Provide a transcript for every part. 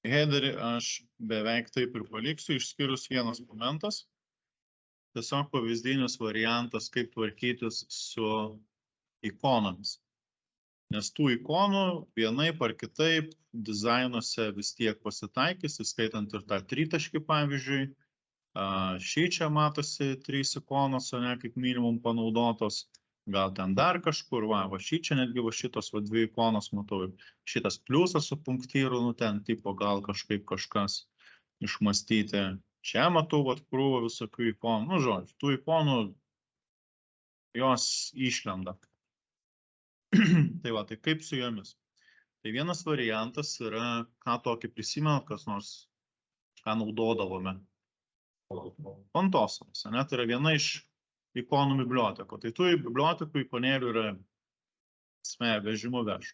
Headerį aš beveik taip ir paliksiu, išskyrus vienas momentas. Tiesiog pavyzdinis variantas, kaip tvarkytis su ikonomis. Nes tų ikonų vienaip ar kitaip dizainuose vis tiek pasitaikys, įskaitant ir tą tritaškį, pavyzdžiui. Šį čia matosi 3 ikonos, ne, kaip minimum panaudotos. Gal ten dar kažkur, va šį čia netgi va šitos 2 ikonos matau. Šitas pliusas su punktyru, nu ten tipo gal kažkaip kažkas išmastyti. Čia matau vat krūvą visokių ikonų. Nu, žodžiu, tų ikonų jos išlenda. Tai va, tai kaip su jomis? Tai vienas variantas yra, ką tokį prisimenat, kas nors, ką naudodavome. Fontosomas, ne? Tai yra viena iš ikonų biblioteko. Tai tų bibliotekų ikonėlių yra vežimu vežu.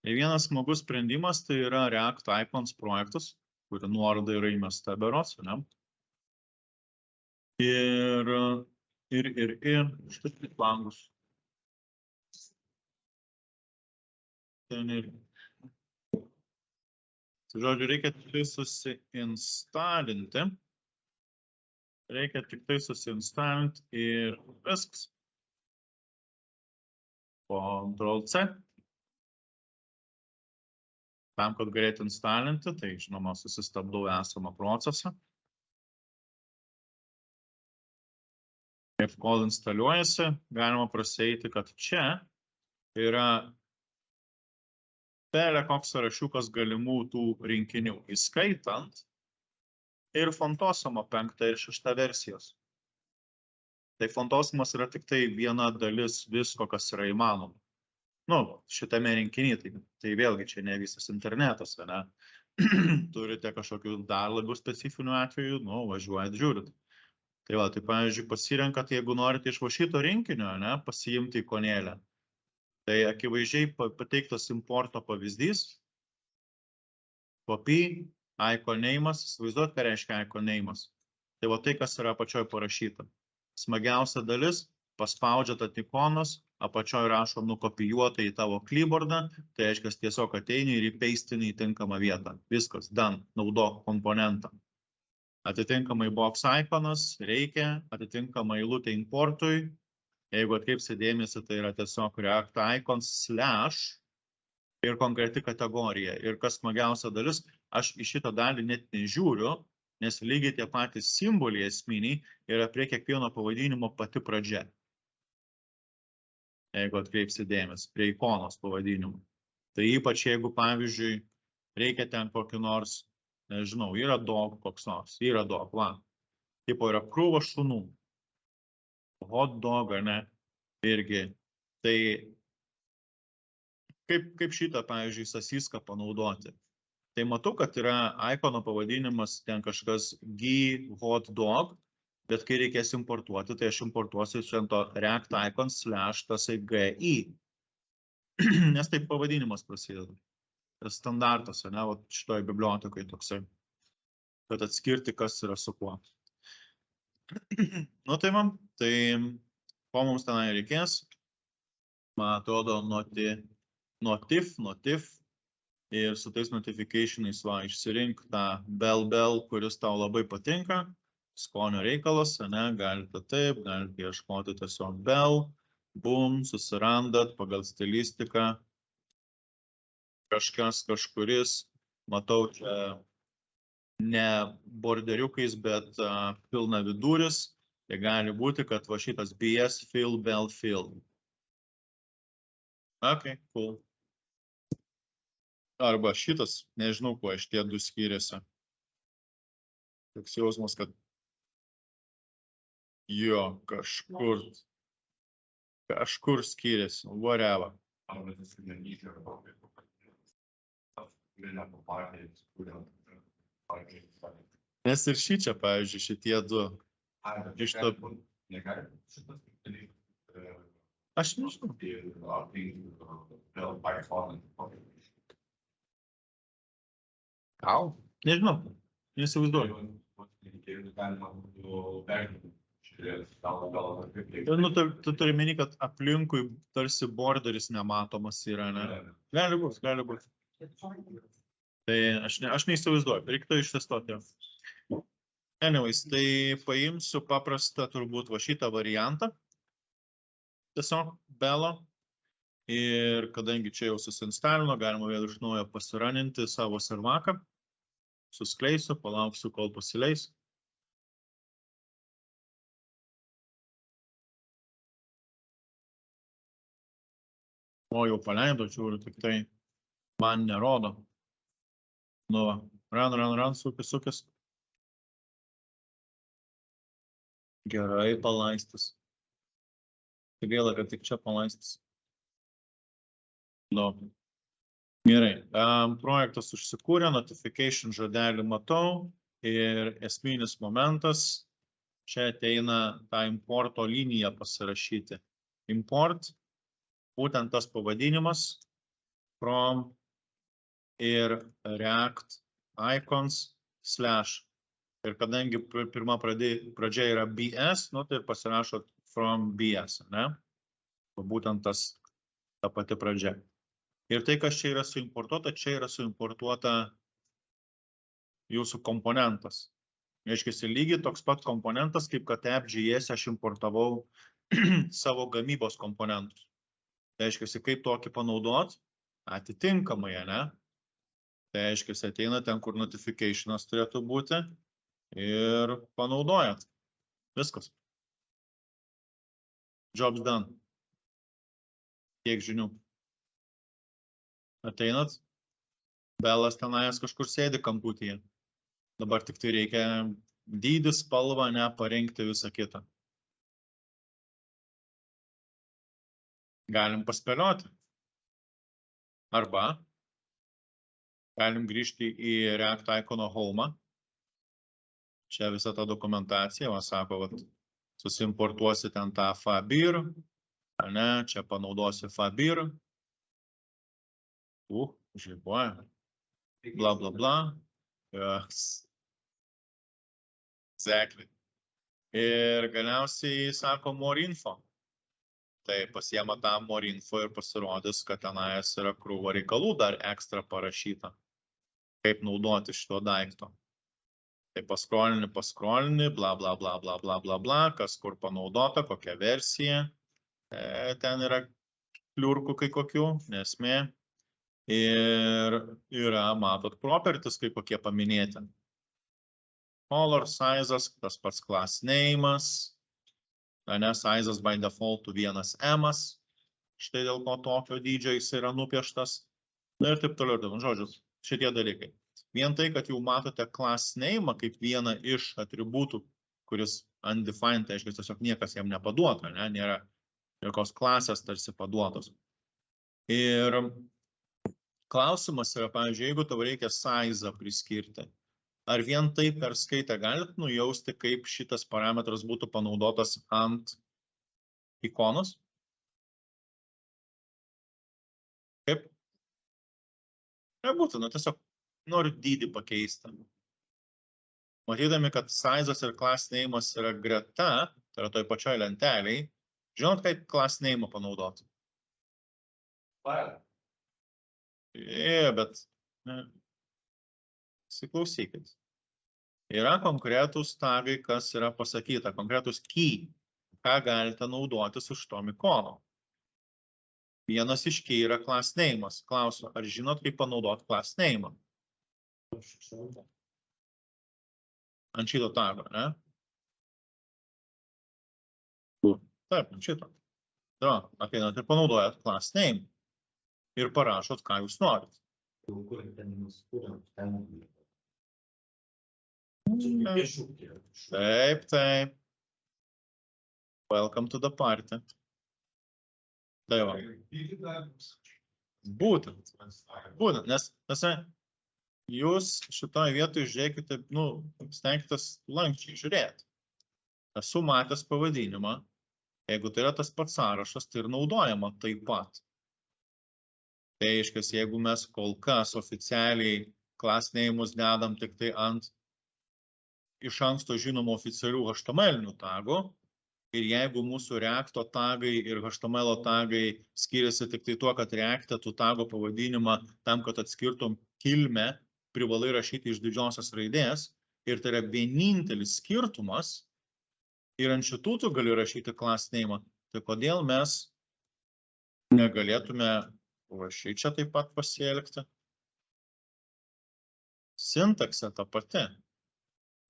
Tai vienas smagus sprendimas tai yra React Icons projektas, kuri nuoroda yra įmesta berods, ne? Ir štai langus. Ten ir. Tai žodžiu, reikia tik tai susiinstalinti. Ir viskas. Ctrl+C. Tam, kad galėtų instalinti, tai žinoma, susistabdau esamą procesą. Ir kol instaliuojasi, galima prasieiti, kad čia yra bele koks sąrašiukas galimų tų rinkinių, įskaitant ir Fontosomo 5 ir 6 versijos. Tai Fontosomas yra tik tai viena dalis visko, kas yra įmanoma. Nu, šitame rinkinyje, tai vėlgi čia ne visas internetas, ne? Turite kažkokių dar labiau specifinių atvejų, nu, važiuojat, žiūrit. Tai va, tai pavyzdžiui, pasirenkat, jeigu norite iš va šito rinkinio, ne, pasiimti ikonėlę. Tai akivaizdžiai pateiktas importo pavyzdys. Copy, icon name'as, įsivaizduot, ką reiškia icon name'as. Tai va tai, kas yra apačioj parašyta. Smagiausia dalis, paspaudžiat ant ikonos, apačioj rašo nukopijuota į tavo keyboardą, tai reiškia tiesiog ateini ir įpeistini į tinkamą vietą. Viskas, done, naudok komponentą. Atitinkamai box iconas reikia, atitinkamai eilutė importui. Jeigu atkreipsi dėmesį, tai yra tiesiog React Icons / ir konkreti kategorija. Ir kas smagiausia dalis, aš į šitą dalį net nežiūriu, nes lygiai tie patys simboliai esminiai yra prie kiekvieno pavadinimo pati pradžia. Jeigu atkreipsi dėmesį, prie ikonos pavadinimo. Tai ypač jeigu, pavyzdžiui, reikia ten kokį nors, nežinau, yra dog koks nors, yra dog, va. Tipo yra krūva šunų. Hot dog, ne, irgi. Tai kaip šitą, pavyzdžiui, sasiską panaudoti? Tai matau, kad yra ikono pavadinimas ten kažkas g hot dog, bet kai reikės importuoti, tai aš importuosiu šito React Icons / tasai gi. Nes taip pavadinimas prasideda. Standartas, ne, va šitoj bibliotekai toksai. Kad atskirti, kas yra su kuo. Nu tai man, tai ko mums tenai reikės? Man atrodo, notif. Ir su tais notificationais va, išsirink tą bell, kuris tau labai patinka. Skonio reikalas, ne, galite taip, galite ieškoti tiesiog bell. Bum, susirandat pagal stilistiką. Kažkas, kažkuris, matau čia ne borderiukais, bet pilna viduris. Tai gali būti, kad va šitas BS fill, bell fill. Ok, cool. Arba šitas, nežinau, kuo šitie du skiriasi. Toks jausmas, kad jo, kažkur skiriasi, whatever. Nes ir šį čia, pavyzdžiui, šitie du. Aš nežinau. Gal? Nežinau. Nesivaizduoju. Nu, tu turi meni, kad aplinkui tarsi borderis nematomas yra, ne? Gali būt. Tai aš neįsivaizduoju, reiktų ištestuoti. Anyways, tai paimsiu paprastą turbūt va šitą variantą. Tiesiog belo. Ir kadangi čia jau susinstalino, galima vėl iš naujo pasiraninti savo servaką. Suskleisiu, palauksiu, kol pasileis. O jau paleido, žiūriu, tik tai man nerodo. Nu, run, sukis. Gerai, palaistas. Tai gaila, kad tik čia palaistas. Nu, gerai. Projektas užsikūrė, notification žodelį matau ir esminis momentas. Čia ateina tą importo liniją pasirašyti. Import, būtent tas pavadinimas, from ir react icons slash. Ir kadangi pirma pradžia yra BS, nu, tai pasirašo from BS, ne? Būtent ta pati pradžia. Ir tai, kas čia yra suimportuota, čia yra suimportuota jūsų komponentas. Reiškia, lygiai toks pat komponentas, kaip kad app.js aš importavau savo gamybos komponentus. Reiškia, kaip tokį panaudot, atitinkamai, ne? Tai reiškia, ateina ten, kur notificationas turėtų būti ir panaudojat. Viskas. Jobs done. Tiek žinių. Ateinat, belas tenais kažkur sėdi kamputyje. Dabar tik tai reikia dydį, spalvą, ne, parinkti visą kitą. Galim paspėlioti. Arba galim grįžti į React icono home. Čia visa ta dokumentacija, va sako, vat, susimportuosi ten tą Fabir, ne, čia panaudosi Fabir. Žaibuoja. Bla, bla, bla. Yes. Exactly. Ir galiausiai sako more info. Tai pasiema tą more info ir pasirodys, kad tenais yra krūva reikalų dar ekstra parašyta. Kaip naudoti šito daikto. Tai paskrolini, bla, bla, bla, bla, bla, bla, bla, kas kur panaudota, kokia versija. Ten yra kliurkų kai kokių, nesmė. Ir yra, matot, properties kai kokie paminėti. Color sizas, tas pats class name'as. Ne, sizas by default 1M. Štai dėl ko tokio dydžio jis yra nupieštas. Ir taip toliau, žodžiu, šitie dalykai. Vien tai, kad jau matote class name kaip vieną iš atributų, kuris undefined, tai aiškiai tiesiog niekas jam nepaduota, ne? Nėra jokios klasės tarsi paduotos. Ir klausimas yra, pavyzdžiui, jeigu tau reikia size priskirti, ar vien tai per skaitę galit nujausti, kaip šitas parametras būtų panaudotas ant ikonos? Kaip? Nebūtina, tiesiog noriu dydį pakeisti. Matydami, kad sizas ir class name'as yra greta, tai yra toj pačioj lenteliai, žinot, kaip class name'ą panaudoti? Bet įsiklausykit. Yra konkretūs tagai, kas yra pasakyta, konkretūs key, ką galite naudoti su šitom ikonom. Vienas iš key yra class name'as. Klausiu, ar žinot, kaip panaudoti class name'ą? Ant šito tago, ne? Taip, ant šito. Ateinat ir panaudojat class name ir parašot, ką jūs norit. Taip, taip. Welcome to the party. Tai va. Būtent, nes jūs šitoje vietoje žiūrėkite, stenkitės lankščiai žiūrėti. Esu matęs pavadinimą, jeigu tai yra tas pats sąrašas, tai ir naudojama taip pat. Tai aiškiai, jeigu mes kol kas oficialiai class name'us dedam tik tai ant iš anksto žinomų oficialių HTML tagų, ir jeigu mūsų Reacto tagai ir HTML tagai skiriasi tik tai tuo, kad Reacte tu tago pavadinimą tam, kad atskirtum kilmę privalai rašyti iš didžiosios raidės ir tai yra vienintelis skirtumas ir ant šitų tu gali rašyti class name. Tai kodėl mes negalėtume čia taip pat pasielgti? Sintaksė ta pati.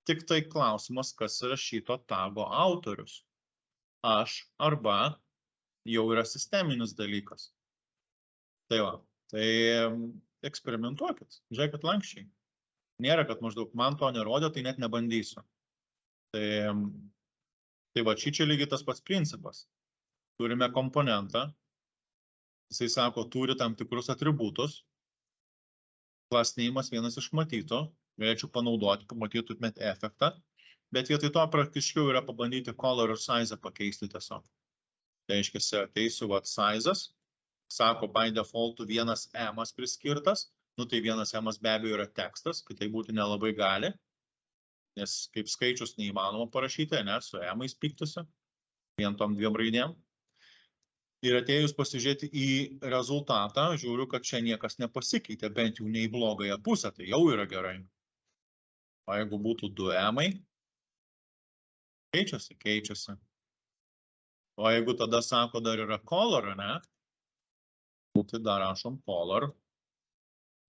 Tik tai klausimas, kas yra šito tago autorius. Aš arba jau yra sisteminis dalykas. Tai va, tai eksperimentuokit, žiūrėkit lankščiai. Nėra, kad maždaug man to nerodė, tai net nebandysiu. Tai va, čia lygiai tas pats principas. Turime komponentą, jisai sako, turi tam tikrus atributus, class name'as vienas iš matytų, galėčiau panaudoti, pamatytumėt efektą, bet vietoj to praktiškiau yra pabandyti color ir size pakeisti tiesiog. Tai reiškia, ateisiu size'as, sako, by default vienas emas priskirtas, tai vienas emas be abejo yra tekstas, kad tai būti nelabai gali, nes kaip skaičius neįmanoma parašyti, ne, su emais piktusi, vien tom dviem raidėm. Ir atėjus pasižiūrėti į rezultatą, žiūriu, kad čia niekas nepasikeitė, bent jau ne į blogąją pusę, tai jau yra gerai. O jeigu būtų 2 emai, keičiasi. O jeigu tada sako, dar yra color, ne, tai dar rašom color,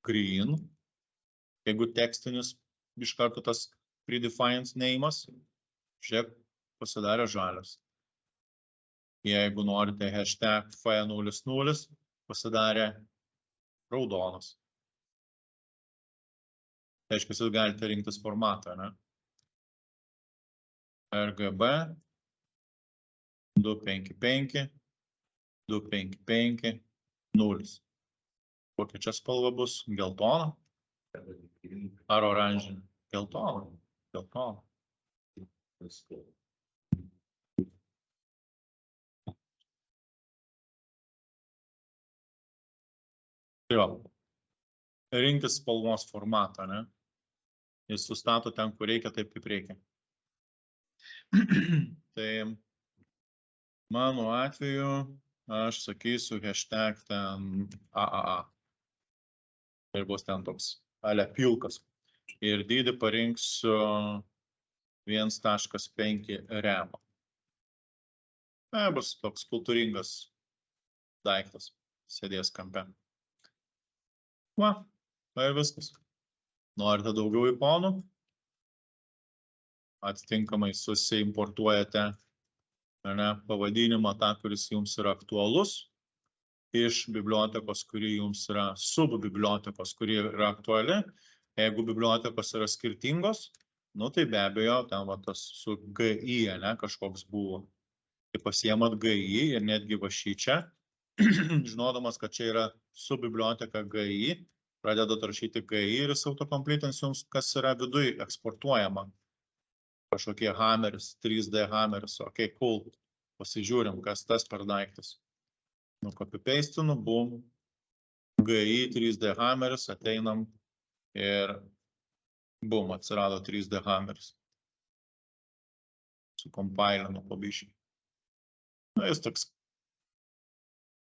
green, jeigu tekstinis iš karto tas predefined name'as, žiūrėk, pasidarė žalias. Jeigu norite hashtag f00, pasidarė raudonas. Tai reiškia, jūs galite rinktis formatą, ne? RGB 255 255 0. Kokia čia spalva bus? Geltona? Ar oranžinė? Geltona. Geltona. Tai va, rinktis spalvos formatą, ne? Jis sustato ten, kur reikia, taip kaip reikia. Tai mano atveju aš sakysiu hashtag ten AAA. Ir bus ten toks ale pilkas. Ir dydį parinksiu 1.5 remo. Tai bus toks kultūringas daiktas, sėdės kampe. Va, tai viskas. Norite daugiau ikonų? Atitinkamai susiimportuojate pavadinimą tą, kuris jums yra aktualus, iš bibliotekos, kuri jums yra subbibliotekos, kuri yra aktuali. Jeigu bibliotekos yra skirtingos, tai be abejo, ten va tas su GI, ne, kažkoks buvo. Tai pasiemat GI ir netgi va šį čia, žinodamas, kad čia yra subbiblioteka GI, pradedat rašyti GI ir jis autokomplitins jums, kas yra viduj eksportuojama. Kažkokie hammeris, 3D hammeris, ok, cool. Pasižiūrim, kas tas per daiktas. Copy-pastinu, bum, GI, 3D hammeris, ateinam ir bum, atsirado 3D hammeris. Sukompailinu pabiškai. Jis toks,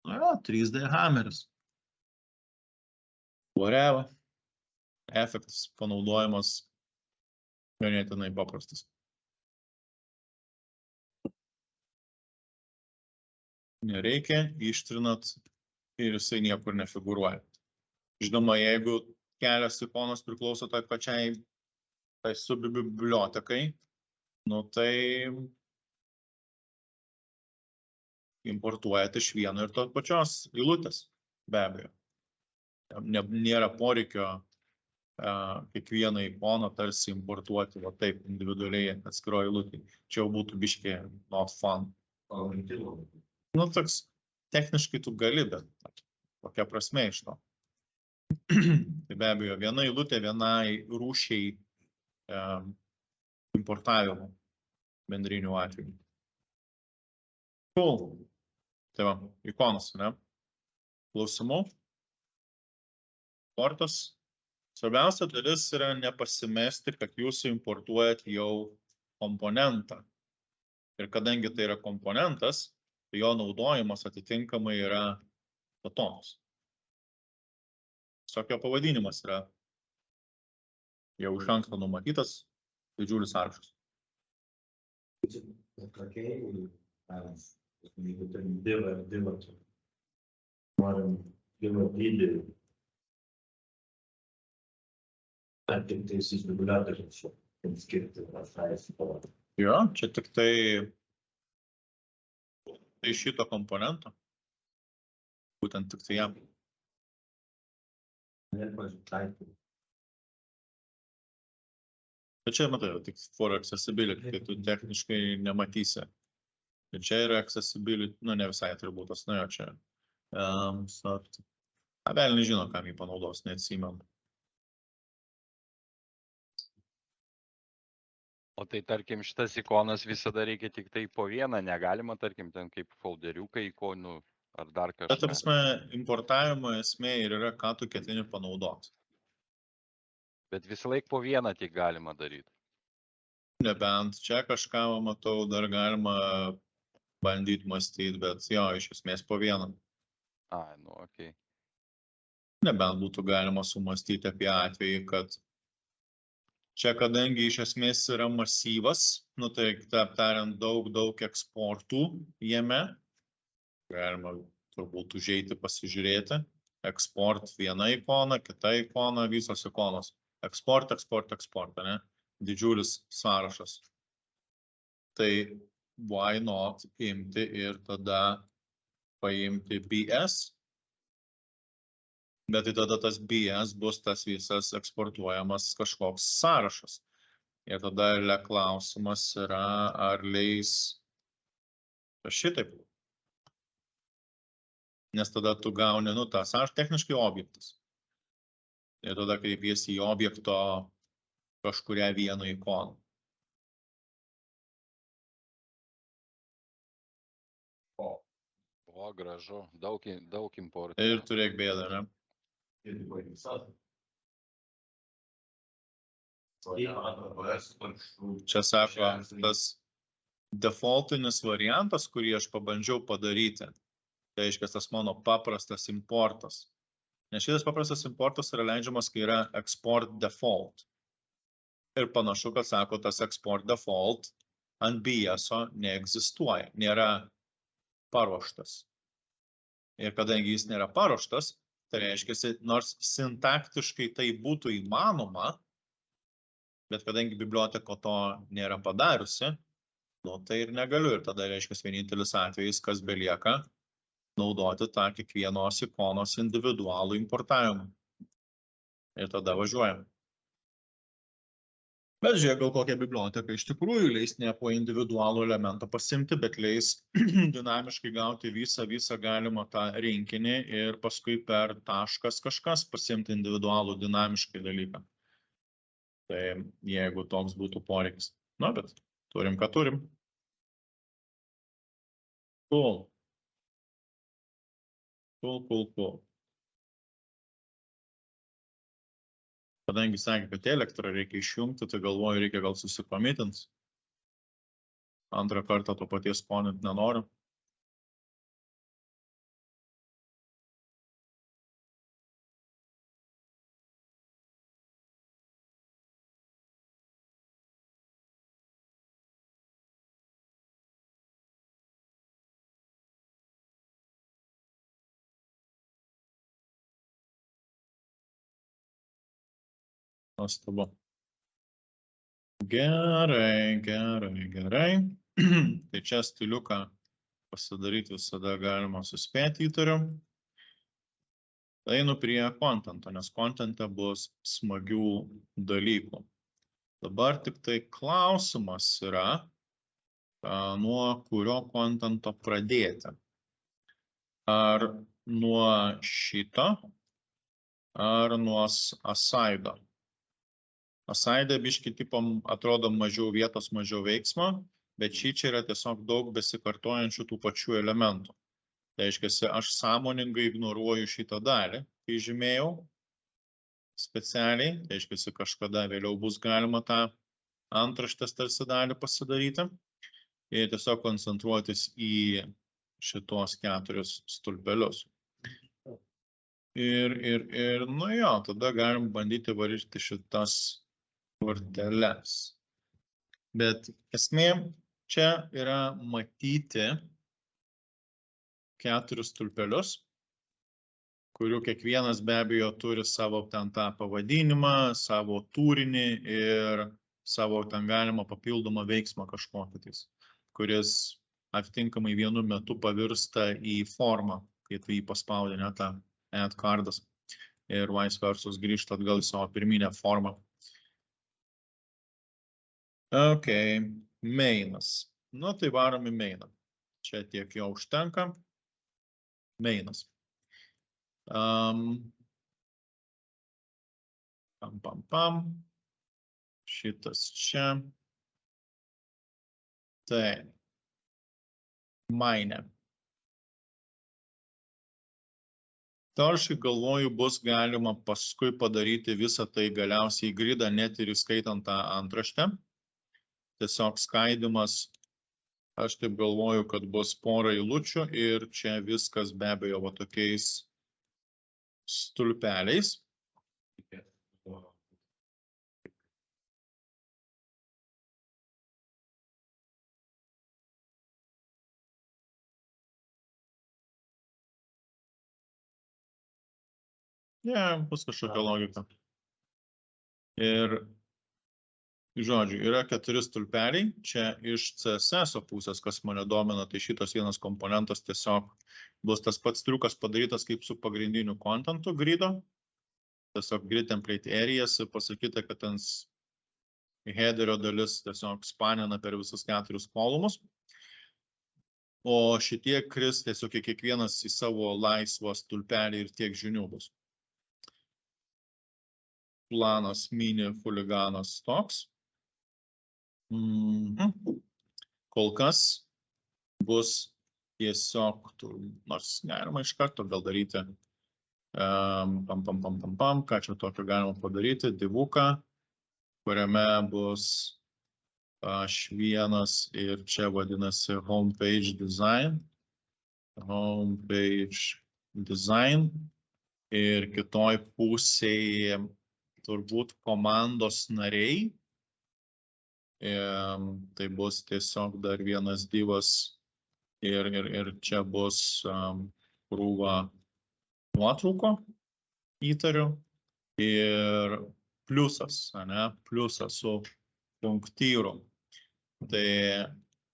3D hammeris. Whatever. Efektas panaudojimas ganėtinai paprastas. Nereikia, ištrinat ir jisai niekur nefigūruoja. Žinoma, jeigu kelios ikonos priklauso tai pačiai subbibliotekai, tai importuojat iš vieno ir tos pačios eilutės, be abejo. Nėra poreikio kiekvieną ikoną tarsi importuoti, va taip, individualiai atskiroj eilutėj. Čia jau būtų biškė not fun. Toks, techniškai tu gali, bet kokia prasme iš to. Tai be abejo, viena eilutė vienai rūšiai importavimo bendrinių atveju. Cool. Tai va, ikonos, ne? Klausimų? Portas. Svarbiausia dalis yra nepasimesti, kad jūs importuojat jau komponentą. Ir kadangi tai yra komponentas, tai jo naudojimas atitinkamai yra patogus. Tiesiog jo pavadinimas yra jau iš anksto numatytas didžiulis sąrašas. Jeigu ten divą, norim divo dydį, ar tik tai susireguliatorius skirti tą. Jo, čia tik tai šito komponento. Būtent tik tai jam. Bet čia, matai, tik for accessibility, tai tu techniškai nematysi. Ir čia yra accessibility, nu ne visai atributas, nu jo čia. Vėl nežino, kam jį panaudos, neatsimenu. O tai tarkim šitas ikonas visada reikia tik tai po vieną, negalima tarkim ten kaip folderiukai ikonų ar dar kažką. Bet prasme, importavimo esmė ir yra, ką tu ketini panaudoti. Bet visą laiką po vieną tik galima daryti. Nebent čia kažką matau, dar galima bandyti mąstyti, bet jo, iš esmės po vieną. Ai, nu, okei. Nebent būtų galima sumastyti apie atvejį, kad čia, kadangi iš esmės yra masyvas, nu tai aptariant daug eksportų jame, galima turbūt užeiti pasižiūrėti, eksport viena ikona, kita ikona, visos ikonos. Eksport, ne? Didžiulis sąrašas. Tai why not imti ir tada paimti BS, bet tai tada tas BS bus tas visas eksportuojamas kažkoks sąrašas. Ir tada klausimas yra, ar leis šitaip. Nes tada tu gauni, nu, tą sąrašą techniškai objektas. Ir tada kreipiesi į objekto kažkurią vieną ikoną. O, gražu, daug importų. Ir turėk bėdą, ne? Čia sako, tas defaultinis variantas, kurį aš pabandžiau padaryti, tai reiškia tas mano paprastas importas. Nes šitas paprastas importas yra leidžiamas, kai yra export default. Ir panašu, kad sako, tas export default ant BS-o neegzistuoja, nėra paruoštas. Ir kadangi jis nėra paruoštas, tai reiškia, nors sintaktiškai tai būtų įmanoma, bet kadangi biblioteka to nėra padariusi, nu, tai ir negaliu. Ir tada reiškia, vienintelis atvejis, kas belieka, naudoti tą kiekvienos ikonos individualų importavimą. Ir tada važiuojam. Bet žiūrėk, gal kokią biblioteką iš tikrųjų leis ne po individualų elementą pasimti, bet leis dinamiškai gauti visą galimą tą rinkinį ir paskui per taškas kažkas pasimti individualų dinamiškai dalyką. Tai jeigu toks būtų poreikis. Na, bet turim, ką turim. Cool. Kadangi sakė, kad elektrą reikia išjungti, tai galvoju, reikia gal susikomitint. Antrą kartą to paties sponint nenoriu. Nuostabu. Gerai. Tai čia stiliuką pasidaryti visada galima suspėti, įtariu. Einu prie kontento, nes kontente bus smagių dalykų. Dabar tik tai klausimas yra, nuo kurio kontento pradėti. Ar nuo šito, ar nuo asaido. Asaidė biški tipam atrodo mažiau vietos, mažiau veiksmo, bet čia yra tiesiog daug besikartojančių tų pačių elementų. Tai reiškia, aš sąmoningai ignoruoju šitą dalį, kai žymėjau specialiai, tai reiškia, kažkada vėliau bus galima tą antraštės tarsi dalį pasidaryti ir tiesiog koncentruotis į šitos 4 stulpelius. Ir, nu jo, tada galim bandyti varyti šitas korteles. Bet esmė čia yra matyti 4 stulpelius, kurių kiekvienas be abejo turi savo ten tą pavadinimą, savo turinį ir savo ten galimą papildomą veiksmą kažkokį tais, kuris atitinkamai vienu metu pavirsta į formą, kai tu jį paspaudi, ne tą add kardas ir vice versa grįžta atgal į savo pirminę formą. Ok, mainas. Nu, tai varom į mainą. Čia tiek jo užtenka. Mainas. Šitas čia. Tai. Maine. Teoriškai galvoju, bus galima paskui padaryti visą tai galiausiai į gridą, net ir įskaitant tą antraštę. Tiesiog skaidimas, aš taip galvoju, kad bus pora eilučių ir čia viskas be abejo va tokiais stulpeliais. Bus kažkokia logika. Ir, žodžiu, yra 4 stulpeliai. Čia iš CSS pusės, kas mane domina, tai šitas vienas komponentas tiesiog bus tas pats triukas padarytas kaip su pagrindiniu kontentu grido. Tiesiog grid template areas ir pasakyta, kad ten headerio dalis tiesiog spanina per visus 4 kolumus. O šitie kris tiesiog kiekvienas į savo laisvą stulpelį ir tiek žinių bus. Planas mini chuliganas toks. Kol kas bus tiesiog, nors galima iš karto gal daryti, ką čia tokio galima padaryti, divuką, kuriame bus H1 ir čia vadinasi homepage design. Homepage design ir kitoj pusėje turbūt komandos nariai. Tai bus tiesiog dar vienas divas ir čia bus krūva nuotrauko, įtariu, ir pliusas, ne, pliusas su punktyru. Tai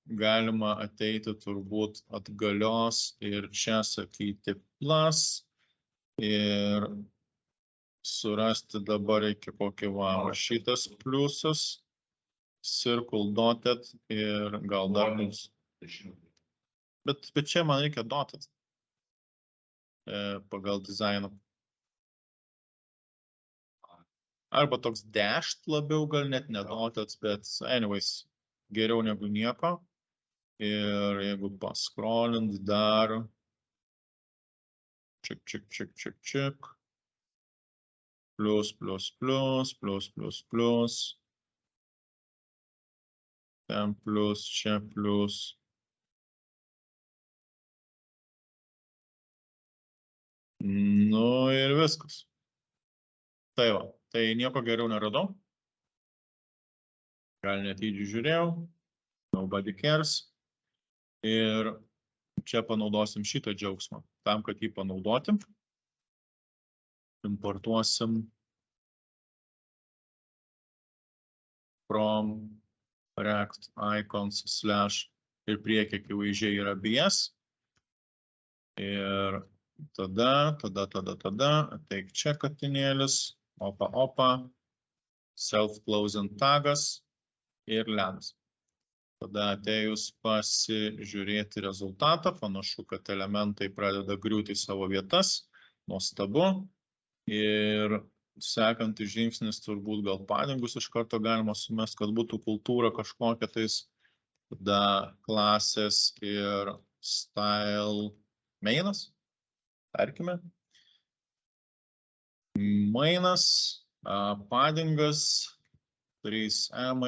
galima ateiti turbūt atgalios ir čia sakyti plus ir surasti dabar reikia kokį šitas pliusas, circle dotted ir gal dar mums. Bet čia man reikia dotted pagal dizainą. Arba toks dashed labiau, gal net ne dotted, bet anyways, geriau negu nieko. Ir jeigu pascrollint dar, čik. Plus. Ten plus, čia plus. Nu ir viskas. Tai va, tai nieko geriau neradau. Gal net įdžių žiūrėjau. Nobody cares. Ir čia panaudosim šitą džiaugsmą. Tam, kad jį panaudotim, importuosim from React icons / ir priekį akivaizdžiai yra BS. Ir tada, ateik čia katinėlis, opa, self-closing tagas ir ledas. Tada atėjus pasižiūrėti rezultatą, panašu, kad elementai pradeda griūti į savo vietas, nuostabu. Ir sekantis žingsnis turbūt gal padingus iš karto galima sumest, kad būtų kultūra kažkokia tais, tada klasės ir style mainas, tarkime. Mainas, padingas, 3M,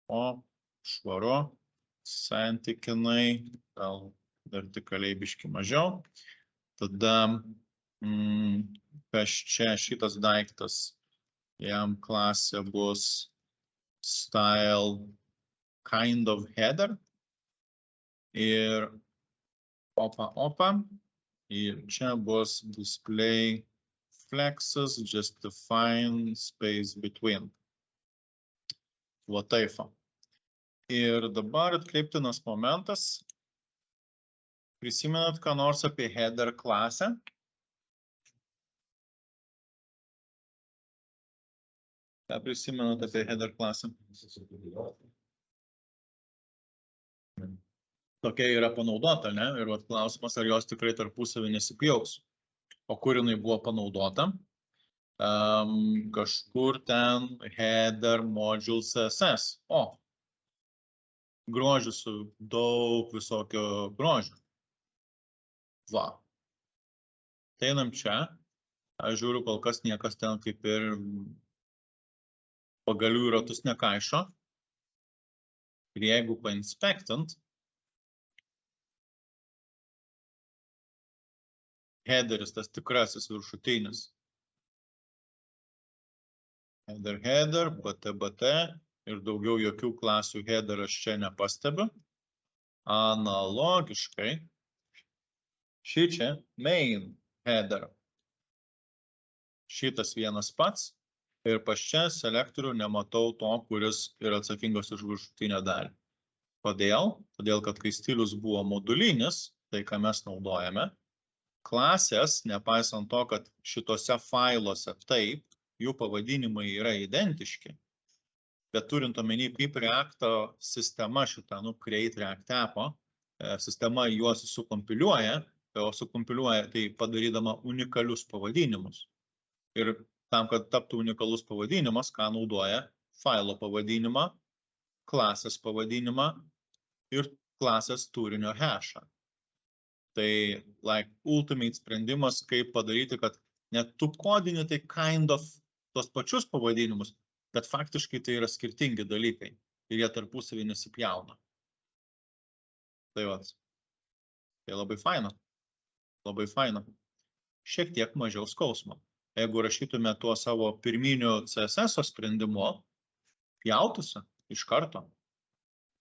o švaru, santykinai, gal vertikaliai biški mažiau. Tada kas čia šitas daiktas jam klasė bus style kind of header ir opa, ir čia bus display flexes, just define space between. Va taip. Ir dabar atkreiptinas momentas. Prisimenat, ką nors apie header klasę? Ką prisimenat apie header klasę? Tokia yra panaudota, ne? Ir vat klausimas, ar jos tikrai tarpusavį nesipjaus. O kur jinai buvo panaudota? Kažkur ten header module CSS. O, grožių su daug visokio grožių. Va. Tai einam čia. Aš žiūriu, kol kas niekas ten kaip ir pagalių į ratus nekaišo. Ir jeigu painspektant, headeris, tas tikrasis viršutinis. Header, BT ir daugiau jokių klasių header aš čia nepastebiu. Analogiškai, šičia main header. Šitas vienas pats ir pas čia selektorių nematau to, kuris yra atsakingas už viršutinę dalį. Kodėl? Todėl, kad kai stilius buvo modulinis, tai ką mes naudojame, klasės, nepaisant to, kad šitose failuose taip, jų pavadinimai yra identiški, bet turint omeny, kaip Reacto sistema šitą, Create React App'o, sistema juos sukompiliuoja, o sukompiliuoja tai padarydama unikalius pavadinimus. Ir tam, kad taptų unikalus pavadinimas, ką naudoja failo pavadinimą, klasės pavadinimą ir klasės turinio hashą. Tai ultimate sprendimas, kaip padaryti, kad net tu kodini tai kind of tos pačius pavadinimus, bet faktiškai tai yra skirtingi dalykai ir jie tarpusavį nesipjauna. Tai vat. Tai labai faina. Labai faina. Šiek tiek mažiau skausmo. Jeigu rašytume tuo savo pirminiu CSS sprendimu, pjautųsi iš karto.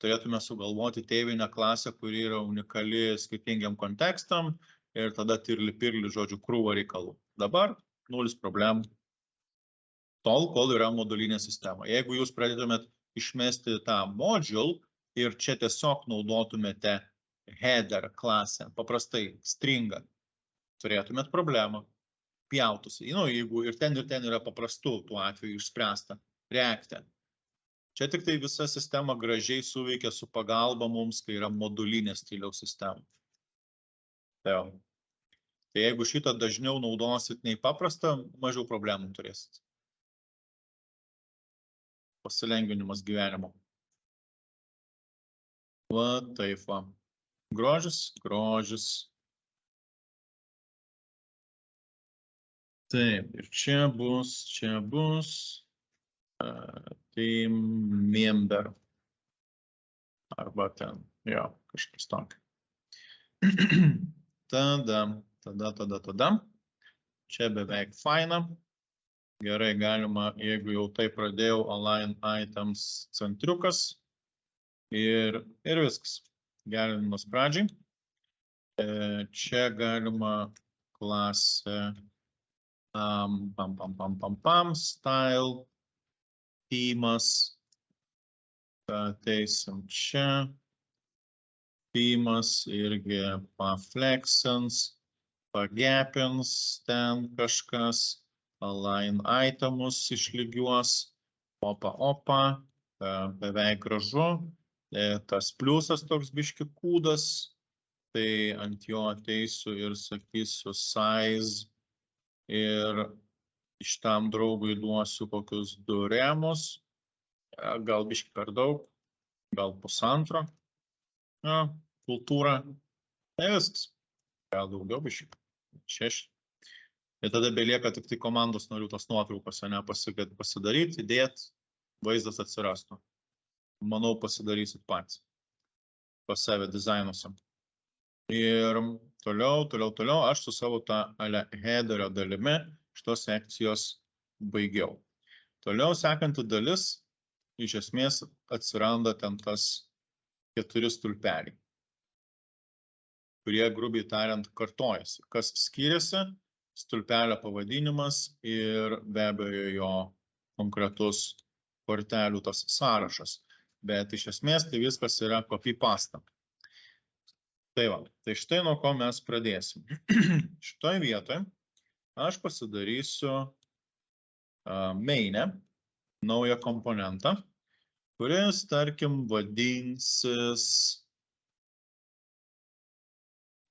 Turėtume sugalvoti tėvinę klasę, kuri yra unikali skirtingiam kontekstam ir tada tirli-pirli, žodžiu, krūva reikalų. Dabar nulis problemų. Tol, kol yra modulinė sistema. Jeigu jūs pradėtumėt išmesti tą module ir čia tiesiog naudotumėte header klasę, paprastai stringą, turėtumėt problemą. Pjautųsi. Jeigu ir ten yra paprastų tuo atveju išspręsta React'e. Čia tik tai visa sistema gražiai suveikia su pagalba mums, kai yra modulinė stiliaus sistema. Tai jeigu šitą dažniau naudosit nei paprastą, mažiau problemų turėsit. Pasilengvinimas gyvenimo. Va, taip va. Grožis, grožis. Taip, ir čia bus team member. Arba ten, jo, kažkas tokio. Tada. Čia beveik faina. Gerai, galima, jeigu jau tai pradėjau, align items centriukas. Ir viskas. Gerinimas pradžiai. Čia galima klasę style, themas, ateisim čia, themas irgi paflexins, pagapins ten kažkas, align itemus išlygiuos, opa, beveik gražu, tas pliusas toks biški kūdas, tai ant jo ateisiu ir sakysiu size. Ir iš tam draugui duosiu kokius 2 remus, gal biški per daug, gal pusantro, kultūra, tai viskas, gal daugiau biški, 6. Ir tada belieka tik tai komandos narių tos nuotraukos, pasidaryti, įdėti, vaizdas atsirastų. Manau, pasidarysit patys, pas save dizainuose. Ir toliau, aš su savo tą headerio dalimi šitos sekcijos baigiau. Toliau sekanti dalis, iš esmės atsiranda ten tas 4 stulpeliai, kurie grubiai tariant kartojasi. Kas skiriasi? Stulpelio pavadinimas ir be abejo jo konkretus kortelių tas sąrašas. Bet iš esmės tai viskas yra copy-pasta. Tai va, tai štai nuo ko mes pradėsim. Šitoj vietoje aš pasidarysiu main'e naują komponentą, kuris, tarkim, vadinsis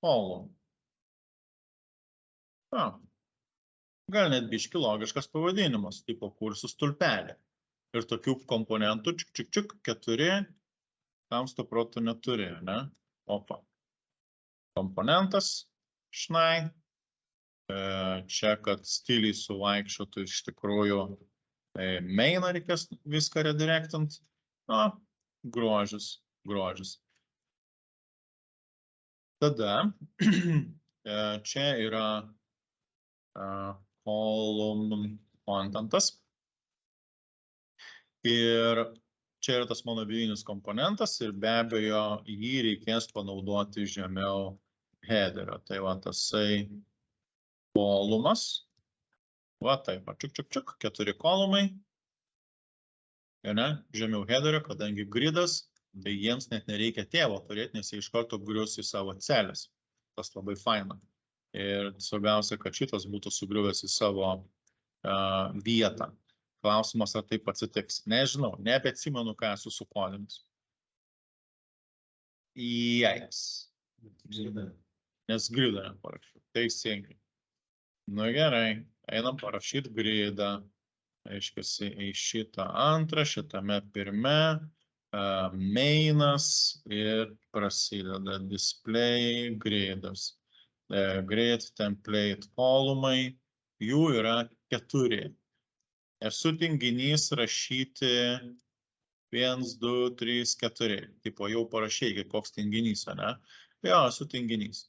column. Gal net biški logiškas pavadinimas, tipo kursų stulpelė. Ir tokių komponentų, čik, 4, tamsto protų neturi, ne? Opa. Komponentas, šnai. Čia, kad stiliai suvaikščiotų iš tikrųjų mainą reikės viską redirectint. Grožis. Tada čia yra column contentas. Ir čia yra tas mano vidinis komponentas ir be abejo jį reikės panaudoti žemiau headerio. Tai va tasai kolumas. Va taip, čik, 4 kolumai. Žemiau headerio, kadangi gridas, tai jiems net nereikia tėvo turėti, nes jie iš karto grius į savo celes. Tas labai faina. Ir svarbiausia, kad šitas būtų sugriuvęs į savo vietą. Klausimas, ar taip atsitiks. Nežinau, nebeatsimenu, ką esu sukodinęs. Jais. Nes gridą neparašiau. Teisingai. Nu gerai, einam parašyti gridą. Aiškiasi, į šitą antrą, šitame pirme, mainas ir prasideda display gridas. Grid, template, kolumai, jų yra 4. Esu tinginys rašyti 1, 2, 3, 4. Tipo jau parašai, koks tinginys, ne? Jo, esu tinginys.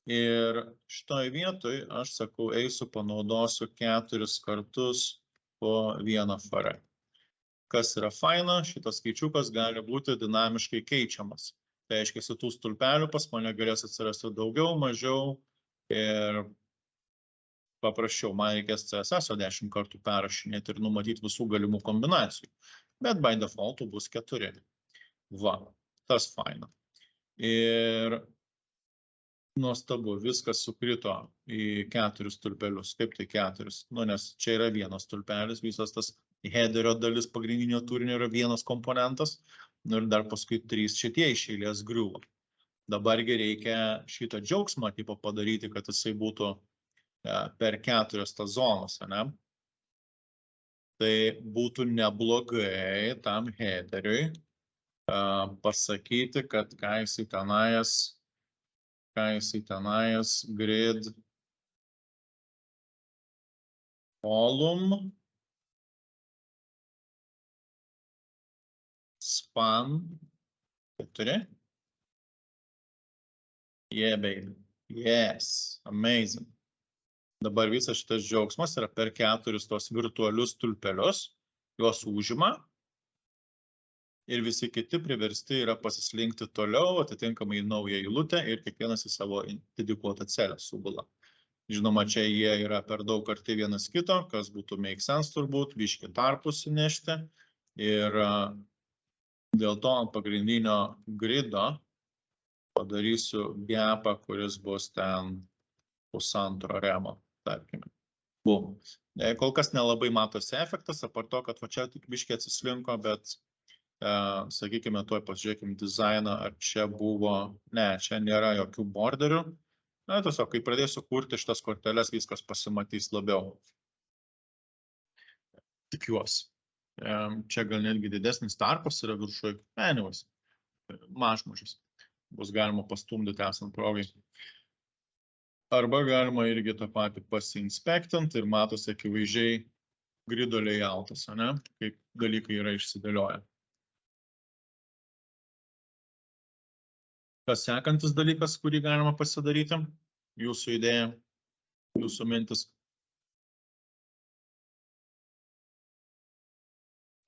Ir šitoj vietoj aš sakau, eisiu panaudosiu 4 kartus po 1 farą. Kas yra faina, šitas skaičiukas gali būti dinamiškai keičiamas. Tai reiškia, tų stulpelių pas mane galės atsirasti daugiau, mažiau ir paprasčiau. Man reikės CSS 10 kartų perrašinėti ir numatyti visų galimų kombinacijų. Bet by default bus 4. Va, tas faina. Ir nuostabu, viskas sukrito į 4 stulpelius. Kaip tai 4? Nu, nes čia yra vienas stulpelis, visas tas headerio dalis pagrindinio turinio yra vienas komponentas. Ir dar paskui 3 šitie iš eilės griuvo. Dabargi reikia šitą džiaugsmą tipo padaryti, kad jisai būtų per 4 tas zonas, ne? Tai būtų neblogai tam headeriui pasakyti, kad ką jisai tenais grid column span 4. Yeah, baby. Yes, amazing. Dabar visas šitas džiaugsmas yra per 4 tos virtualius stulpelius, juos užima ir visi kiti priversti yra pasislinkti toliau, atitinkamai į naują eilutę ir kiekvienas į savo dedikuotą celę sugula. Žinoma, čia jie yra per daug arti vienas kito, kas būtų make sense turbūt, biškį tarpus įnešti ir dėl to ant pagrindinio grido padarysiu gapą, kuris bus ten 1,5 remo, tarkime. Bum. Kol kas nelabai matosi efektas, apart to, kad va čia tik biškį atsislinko, bet sakykime, tuoj pasižiūrėkim dizainą, ar čia buvo, ne, čia nėra jokių borderių. Na, tiesiog, kai pradėsiu kurti šitas korteles, viskas pasimatys labiau. Tikiuosi. Čia gal netgi didesnis tarpas yra viršui. Anyways, mažmužis. Bus galima pastumdyti esant progai. Arba galima irgi tą patį pasiinspektant ir matosi akivaizdžiai grido layoutas, ne? Kaip dalykai yra išsidėlioję. Kas sekantis dalykas, kurį galima pasidaryti? Jūsų idėja, jūsų mintis.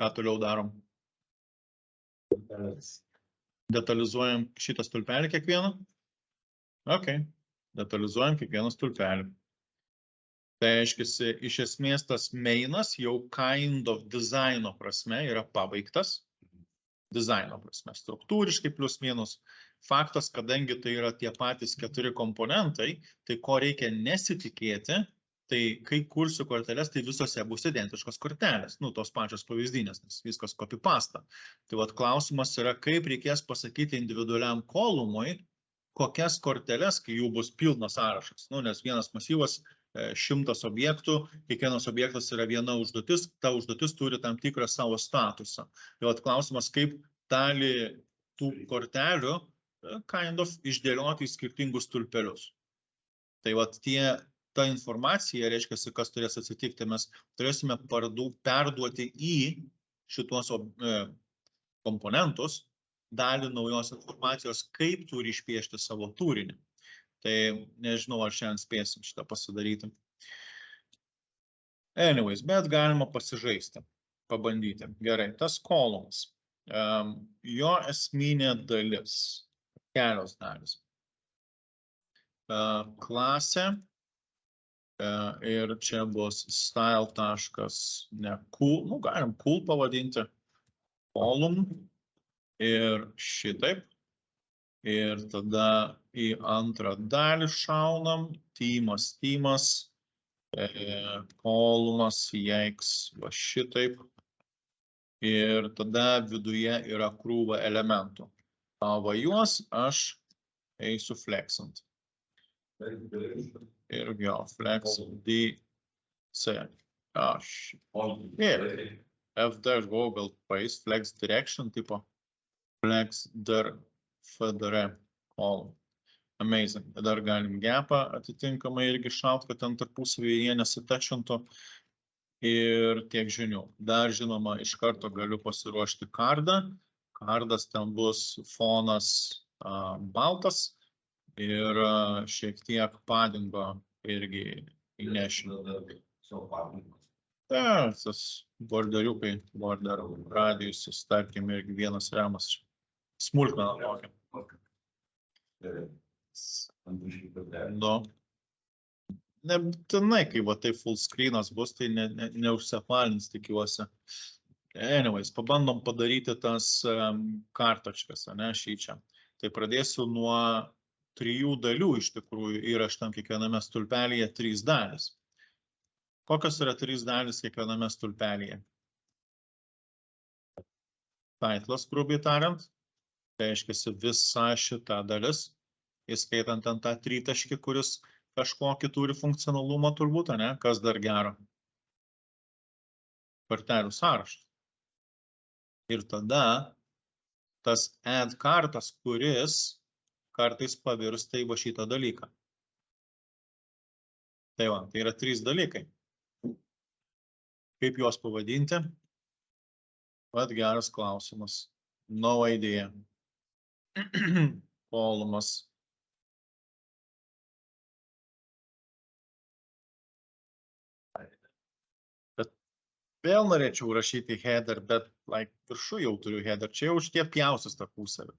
Ką toliau darom? Detalizuojam šitą stulpelį kiekvieną? Ok, detalizuojam kiekvieną stulpelį. Tai aiškiasi, iš esmės tas mainas jau kind of dizaino prasme yra pabaigtas. Dizaino prasme, struktūriškai plius minus. Faktas, kadangi tai yra tie patys 4 komponentai, tai ko reikia nesitikėti, tai kai kursiu korteles, tai visose bus identiškos kortelės, tos pačios pavyzdinės, nes viskas copy-pasta. Tai vat klausimas yra, kaip reikės pasakyti individualiam kolumui, kokias korteles, kai jų bus pilnas sąrašas. Nes vienas masyvas 100 objektų, kiekvienas objektas yra viena užduotis, ta užduotis turi tam tikrą savo statusą. Tai vat klausimas, kaip dalį tų kortelių kind of išdėlioti į skirtingus stulpelius. Tai vat ta informacija, reiškia, kas turės atsitikti, mes turėsime perduoti į šituos komponentus dalį naujos informacijos, kaip turi išpiešti savo turinį. Tai nežinau, ar šiandien spėsim šitą pasidaryti. Anyways, bet galima pasižaisti, pabandyti. Gerai, tas kolumas. Jo esminė dalis, kelios dalis. Klasė ir čia bus style.cool, galim cool pavadinti, column ir šitaip. Ir tada į antrą dalį šaunam, teamas, kolumas, jeiks, va šitaip. Ir tada viduje yra krūva elementų. Va juos aš eisiu flexant. Ir jo, flex DC. F-dash go gal paės, flex direction tipo, flex dar FDR column. Amazing. Dar galim gapą atitinkamai irgi šaut, kad ten tarpusavyje jie nesitačintų. Ir tiek žinių. Dar žinoma, iš karto galiu pasiruošti kardą. Kardas ten bus fonas baltas ir šiek tiek padingo irgi įnešim. Tas borderiukai, border radijus, tarkim, irgi vienas remas. Smulkmeną tokią. Nebūtinai, kai va tai full screenas bus, tai neužsefalins, tikiuosi. Anyways, pabandom padaryti tas kartočkas, šičia. Tai pradėsiu nuo 3 dalių iš tikrųjų, yra šitam kiekviename stulpelyje 3 dalis. Kokios yra 3 dalis kiekviename stulpelyje? Titlas, grubiai tariant. Tai aiškiasi visa šita dalis, įskaitant ten tą tritaškį, kuris kažkokį turi funkcionalumą turbūt, ne? Kas dar gero? Kortelių sąrašas. Ir tada tas add kartas, kuris kartais pavirsta į va šitą dalyką. Tai va, tai yra 3 dalykai. Kaip juos pavadinti? Vat geras klausimas. No idea. Kolumas. Bet vėl norėčiau rašyti header, bet viršų jau turiu header. Čia jau šitie pjausis tarpusavį.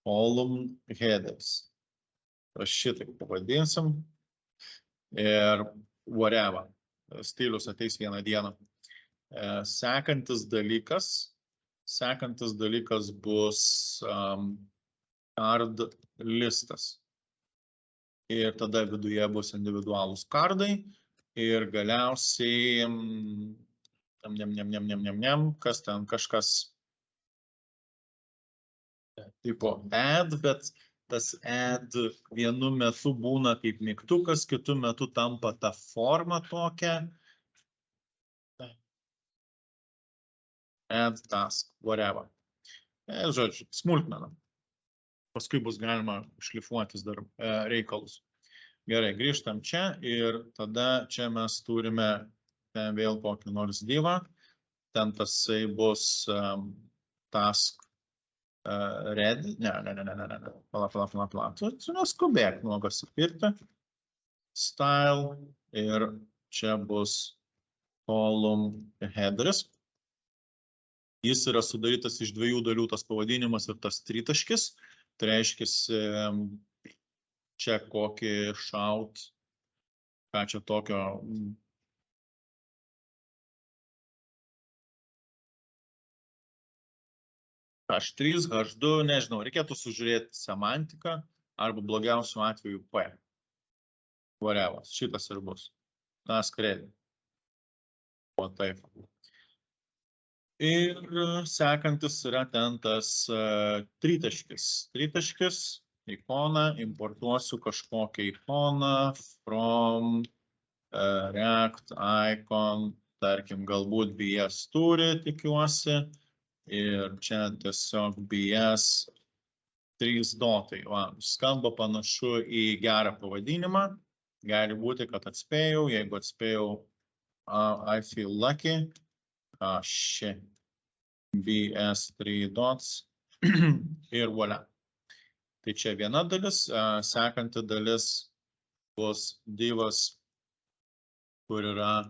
Column headers. Šitaip pavadinsim. Ir whatever. Stilius ateis vieną dieną. Sekantis dalykas bus card listas. Ir tada viduje bus individualūs kardai. Ir galiausiai kas ten kažkas tipo add, bet tas add vienu metu būna kaip mygtukas, kitu metu tampa ta forma tokia. Add task, whatever. Žodžiu, smulkmena. Paskui bus galima šlifuotis dar reikalus. Gerai, grįžtam čia ir tada čia mes turime vėl kokį nors divą. Ten tasai bus task red. Ne. Pala. Tu neskubėk nuogas įpirkti. Style ir čia bus column headeris. Jis yra sudarytas iš dviejų dalių, tas pavadinimas ir tas tritaškis. Tai reiškia, čia kokį shout, ką čia tokio, H3, H2, nežinau, reikėtų sužiūrėti semantiką arba blogiausių atveju P. Variavas, šitas ir bus. Task ready. O taip. Ir sekantis yra ten tas tritaškis. Tritaškis, ikona, importuosiu kažkokią ikoną from React icon, tarkim, galbūt BS turi, tikiuosi. Ir čia tiesiog BS 3 dotai. Va, skamba panašu į gerą pavadinimą. Gali būti, kad atspėjau. Jeigu atspėjau, I feel lucky. Ši BS 3 dots ir voila. Tai čia viena dalis, sekanti dalis bus divas, kur yra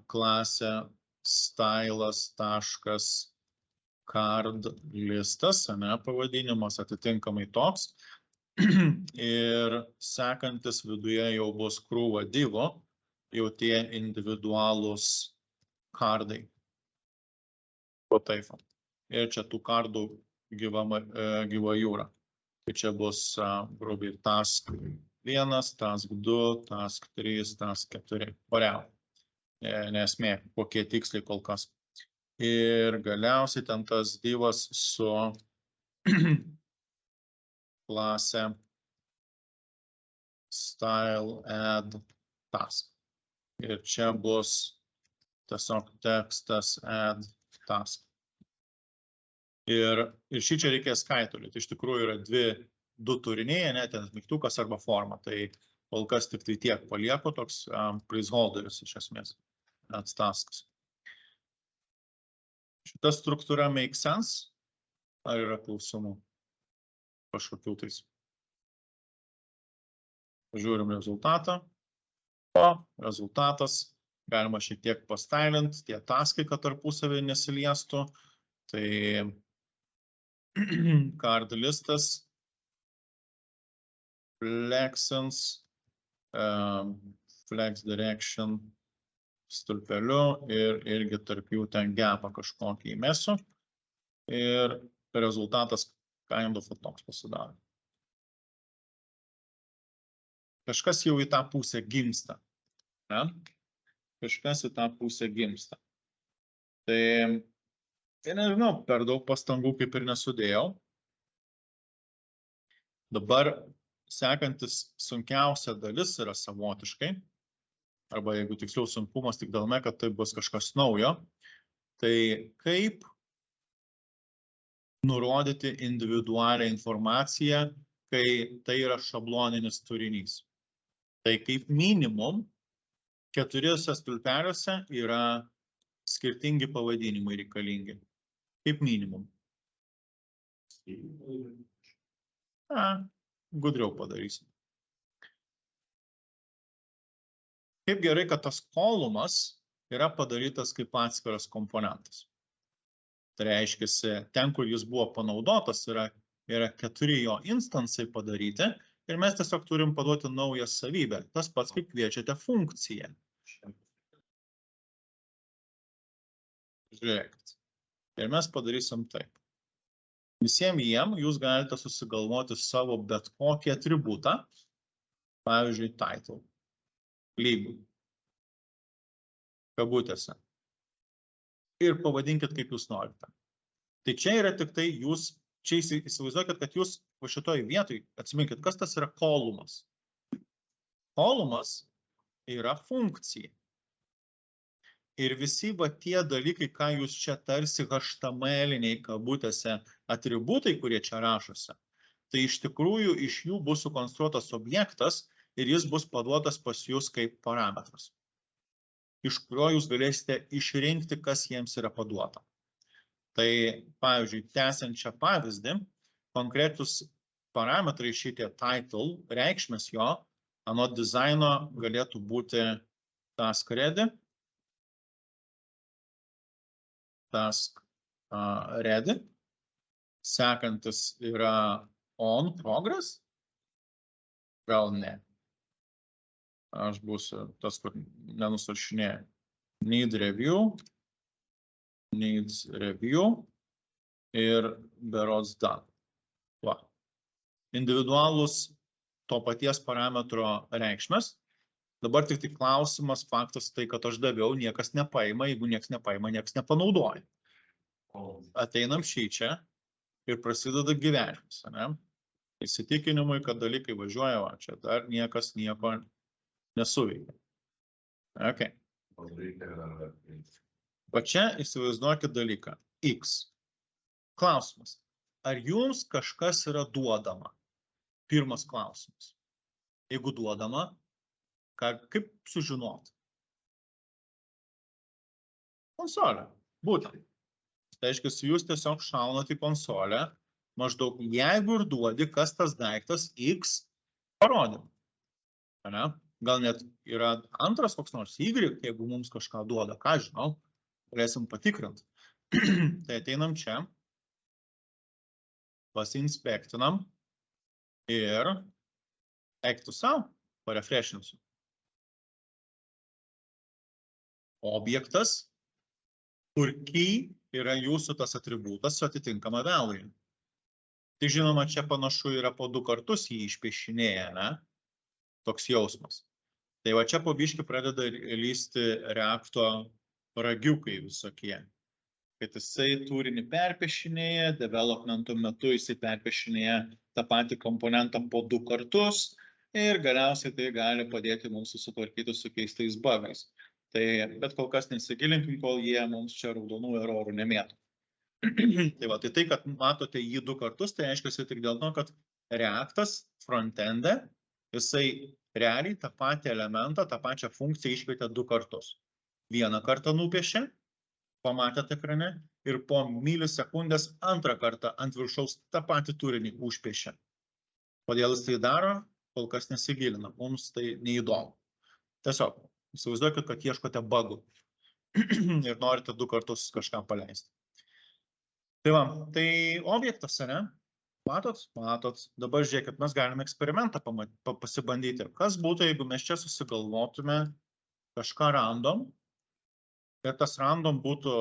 klasė stylas.card listas, pavadinimas atitinkamai toks. Ir sekantis viduje jau bus krūva divo, jau tie individualūs kardai. O taip. Ir čia tų kardų gyva jūra. Tai čia bus grubiai task 1, task 2, task 3, task 4. Variau. Nesmė, kokie tiksliai kol kas. Ir galiausiai ten tas divas su klase style add task. Ir čia bus tiesiog tekstas add task. Ir šį čia reikės skaitolyti. Iš tikrųjų yra du turiniai, ne, ten mygtukas arba forma. Tai kol kas tik tai tiek palieku, toks placeholderis iš esmės. Add tasks. Šita struktūra make sense? Ar yra klausimų? Kažkokių tais. Žiūrim rezultatą. O rezultatas. Galima šiek tiek pastailinti, tie taskai, kad tarpusavį nesiliestų. Tai card listas, flexins, flex direction stulpeliu ir irgi tarp jų ten gapą kažkokį įmesiu. Ir rezultatas kind of toks pasidaro. Kažkas jau į tą pusę gimsta. Ne? Kažkas į tą pusę gimsta. Tai nežinau, per daug pastangų kaip ir nesudėjau. Dabar sekantis sunkiausia dalis yra savotiškai, arba jeigu tiksliau sunkumas tik dėl me, kad tai bus kažkas naujo, tai kaip nurodyti individualią informaciją, kai tai yra šabloninis turinys. Tai kaip minimum 4 stulpeliuose yra skirtingi pavadinimai reikalingi. Kaip minimum. Gudriau padarysim. Kaip gerai, kad tas kolumas yra padarytas kaip atskiras komponentas. Tai reiškia, ten, kur jis buvo panaudotas, yra 4 jo instansai padaryti ir mes tiesiog turim paduoti naują savybę. Tas pats, kaip kviečiate funkciją. Žiūrėkit. Ir mes padarysim taip. Visiems jiem jūs galite susigalvoti savo bet kokį atributą, pavyzdžiui, title, lygų, kabutėse. Ir pavadinkit, kaip jūs norite. Tai čia yra tik tai jūs, čia įsivaizduokit, kad jūs šitoj vietoj, atsiminkit, kas tas yra kolumas. Kolumas yra funkcija. Ir visi va tie dalykai, ką jūs čia tarsi HTML-iniai kabutėse atributai, kurie čia rašosi, tai iš tikrųjų iš jų bus sukonstruotas objektas ir jis bus paduotas pas jūs kaip parametras, iš kurio jūs galėsite išrinkti, kas jiems yra paduota. Tai, pavyzdžiui, tęsiant šią pavyzdį, konkretus parametrai šitie title, reikšmės jo, anot dizaino galėtų būti task ready, task ready, sekantis yra on progress, gal ne. Aš būsiu tas, kur nenusirašinėja. Need review, needs review ir berods done. Va. Individualus to paties parametro reikšmės. Dabar tik klausimas, faktas tai, kad aš daviau, niekas nepaima, jeigu niekas nepaima, niekas nepanaudoja. Ateinam čia ir prasideda gyvenimas. Ne? Įsitikinimui, kad dalykai važiuoja, va, čia dar niekas nieko nesuveikia. Okay. Va čia įsivaizduokit dalyką. X. Klausimas. Ar jums kažkas yra duodama? Pirmas klausimas. Jeigu duodama, kaip sužinoti? Konsolė. Būtent. Tai reiškia, jūs tiesiog šaunat į konsolę, maždaug jeigu ir duodi, kas tas daiktas X parodym. Gal net yra antras koks nors Y, jeigu mums kažką duoda, ką žinau, galėsim patikrinti. Tai ateinam čia, pasinspektinam ir eiktų savo, parefreshinsiu. Objektas, kur key yra jūsų tas atributas su atitinkama value. Tai žinoma, čia panašu yra po 2 kartus jį išpiešinėja, ne? Toks jausmas. Tai va čia po biškį pradeda lysti Reacto ragiukai visokie. Kad jisai turinį perpiešinėja, developmento metu jisai perpiešinėja tą patį komponentą po 2 kartus ir galiausiai tai gali padėti mums susitvarkyti su keistais bugais. Tai bet kol kas nesigilinkim, kol jie mums čia raudonų erorų nemėtų. Tai va, tai kad matote jį 2 kartus, tai aiškiasi tik dėl to, kad Reactas frontende, jisai realiai tą patį elementą, tą pačią funkciją iškvietė 2 kartus. Vieną kartą nupiešė, pamatėte ekrane, ir po milisekundės antrą kartą ant viršaus tą patį turinį užpiešė. Kodėl jis tai daro, kol kas nesigilina, mums tai neįdomu. Tiesiog, įsivaizduokit, kad ieškote bugų ir norite 2 kartus kažką paleisti. Tai va, tai objektas, ne? Matot? Matot. Dabar žiūrėkit, mes galime eksperimentą pasibandyti. Kas būtų, jeigu mes čia susigalvotume kažką random ir tas random būtų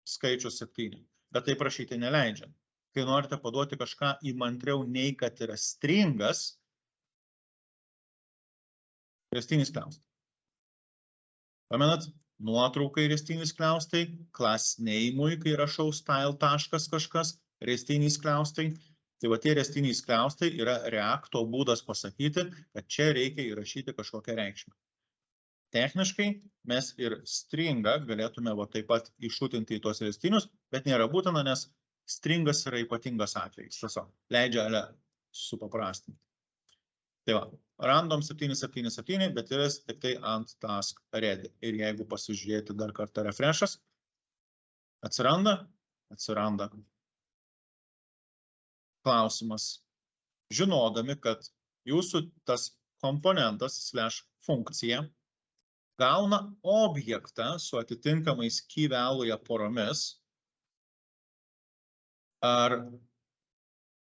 skaičius 7, bet tai prašyti neleidžia. Kai norite paduoti kažką įmantriau nei kad yra stringas, restinis kliaustai. Pamenat, nuotraukai restinis kliaustai, class name'ui, kai rašau style taškas kažkas, restinis kliaustai. Tai va tie restiniai kliaustai yra Reacto būdas pasakyti, kad čia reikia įrašyti kažkokią reikšmę. Techniškai mes ir stringą galėtume va taip pat iššutinti į tuos restinius, bet nėra būtina, nes stringas yra ypatingas atvejis. Tiesiog leidžia supaprastinti. Tai va, random 777, bet yra tik tai ant task ready. Ir jeigu pasižiūrėti dar kartą refreshas, atsiranda. Klausimas. Žinodami, kad jūsų tas komponentas / funkcija gauna objektą su atitinkamais key value poromis, ar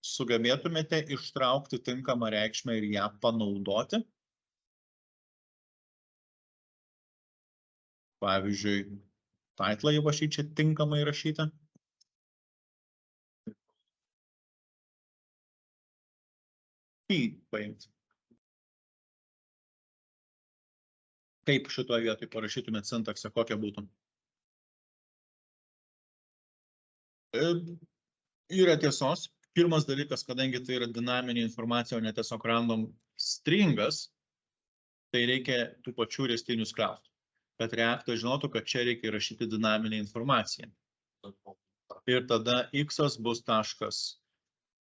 sugebėtumėte ištraukti tinkamą reikšmę ir ją panaudoti? Pavyzdžiui, title jau aš čia tinkamai rašyti. Paimti. Kaip šitoje vietoje parašytumėt sintaksą, kokia būtų? Yra tiesos. Pirmas dalykas, kadangi tai yra dinaminė informacija, o ne tiesiog random stringas, tai reikia tų pačių restinių kliaustų. Bet Reactas žinotų, kad čia reikia įrašyti dinaminę informaciją. Ir tada x bus taškas,